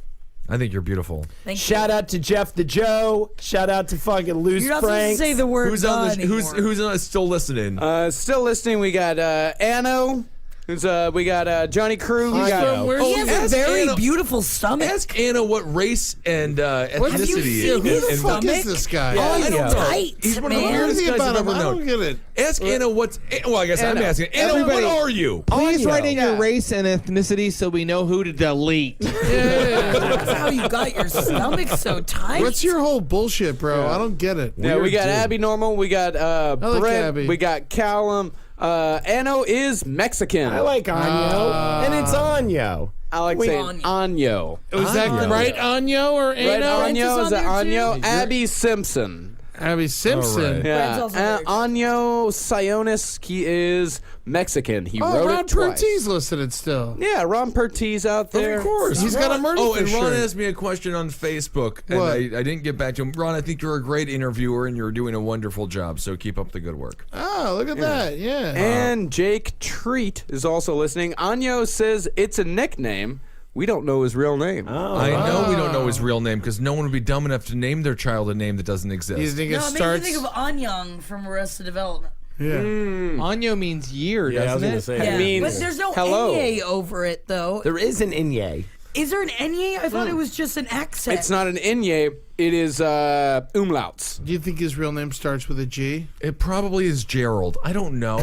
I think you're beautiful. Thank Shout out to Jeff the Joe. Shout out to fucking Loose you. You're not supposed to Franks. say the word Who's on God this? Who's anymore. still listening? Still listening. We got Anno. We got Johnny Crew. We got. He has a ask very Anna- beautiful stomach. Ask Anna what race and Have you ethnicity seen his and What stomach? is this guy? Yeah, I don't know. Tight, He's one of the man. weirdest guys about I've him? ever I don't known. get it. Ask Anna what's. Well, I guess I'm Anna. asking. Anna, Everybody- what are you? Please Anya. write in your race and ethnicity so we know who to delete. That's how you got your stomach so tight. What's your whole bullshit, bro? I don't get it. Yeah, we Weird got dude. Abby Normal. We got like Brett. Abby. We got Callum. Anno is Mexican. I like Anyo. And it's Anyo. I like saying Anyo. Was that Anyo. right, Anyo or Right, Ano? Anyo is it on there, Anyo? too? Abby Simpson. Abby Simpson. All right. Yeah, also very Anyo Sionis. He is Mexican. He Oh, wrote Ron it twice. Perttee's listed it still. Yeah, Ron Perttee's out there. Of course. He's got a murder Oh, and fish Ron shirt. asked me a question on Facebook, and What? I didn't get back to him. Ron, I think you're a great interviewer, and you're doing a wonderful job, so keep up the good work. Oh, look at that. Yeah. And Jake Treat is also listening. Anyo says it's a nickname. We don't know his real name. I know we don't know his real name, because no one would be dumb enough to name their child a name that doesn't exist. you think it No, it makes me starts? think of Anyang from Arrested Development. Yeah. Anyo means year, Yeah, I was doesn't gonna it? say. Yeah, It means but there's no hello. Enye over it, though. There is an Inye. Is there an Enye? I thought it was just an accent. It's not an Inye. It is umlauts. Do you think his real name starts with a G? It probably is Gerald. I don't know.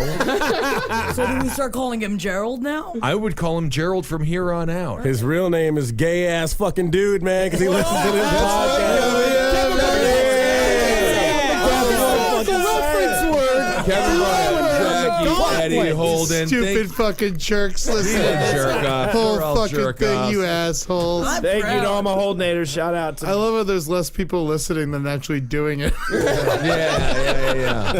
So do we start calling him Gerald now? I would call him Gerald from here on out. His real name is gay ass fucking dude, man, because he listens to this podcast. Kevin Ryan, Jackie, Eddie, Holden. Stupid fucking jerks. Listen. Jerk off. Whole We're all fucking jerk thing, offs. you assholes. I'm Thank you to proud. all my Holdenators. Shout out to I love how there's less people listening than actually doing it. Yeah.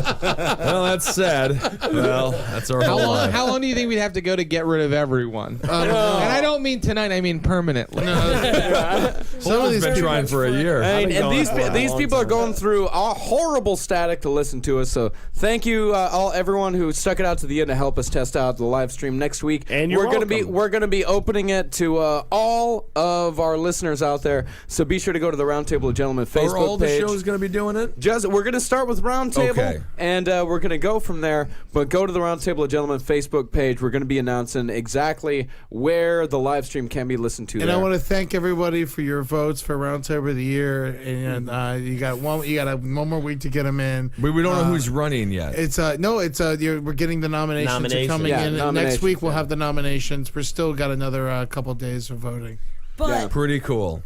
Well, that's sad. Well, that's our whole life. How long do you think we'd have to go to get rid of everyone? And I don't mean tonight, I mean permanently. Some of these been people, trying for a year. And going these for a these long people are time. going through a horrible static to listen to us. So thank you, everyone who stuck it out to the end to help us test out the live stream next week. And you're welcome. we're gonna be opening it to all of our listeners out there. So be sure to go to the Roundtable of Gentlemen Facebook Are all the page. shows going to be doing it? We're going to start with Roundtable, Okay. and we're going to go from there. But go to the Roundtable of Gentlemen Facebook page. We're going to be announcing exactly where the live stream can be listened to. and there. I want to thank everybody for your votes for Roundtable of the Year. And you got one more week to get them in. We don't know who's running yet. It's we're getting the nominations. Are Nominations. coming Yeah, in. And nominations, next week we'll yeah. have the nominations. We're still got another couple days of voting. But Pretty cool.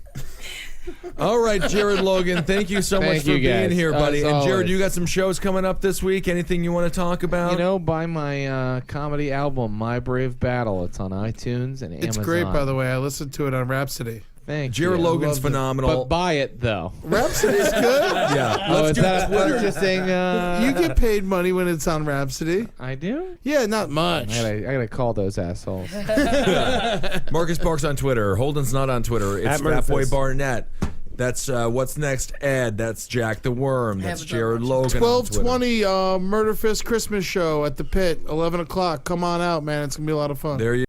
All right, Jared Logan, thank you so much Thank for you, being guys, here, buddy. as And Jared, always. you got some shows coming up this week. Anything you want to talk about? You know, buy my comedy album, My Brave Battle. It's on iTunes and Amazon. It's great, by the way. I listened to it on Rhapsody. Thank Jared you. Logan's Loved it. phenomenal. But buy it, though. Rhapsody's good. Yeah. Oh, Let's is do that Twitter. interesting? You get paid money when it's on Rhapsody. I do? Yeah, not much. I gotta call those assholes. Marcus Parks on Twitter. Holden's not on Twitter. It's At Fatboy Memphis. Barnett. That's What's Next Ed. That's Jack the Worm. That's Jared Logan. on Twitter. 12:20 Murder Fist Christmas show at the Pit, 11 o'clock. Come on out, man. It's going to be a lot of fun. There you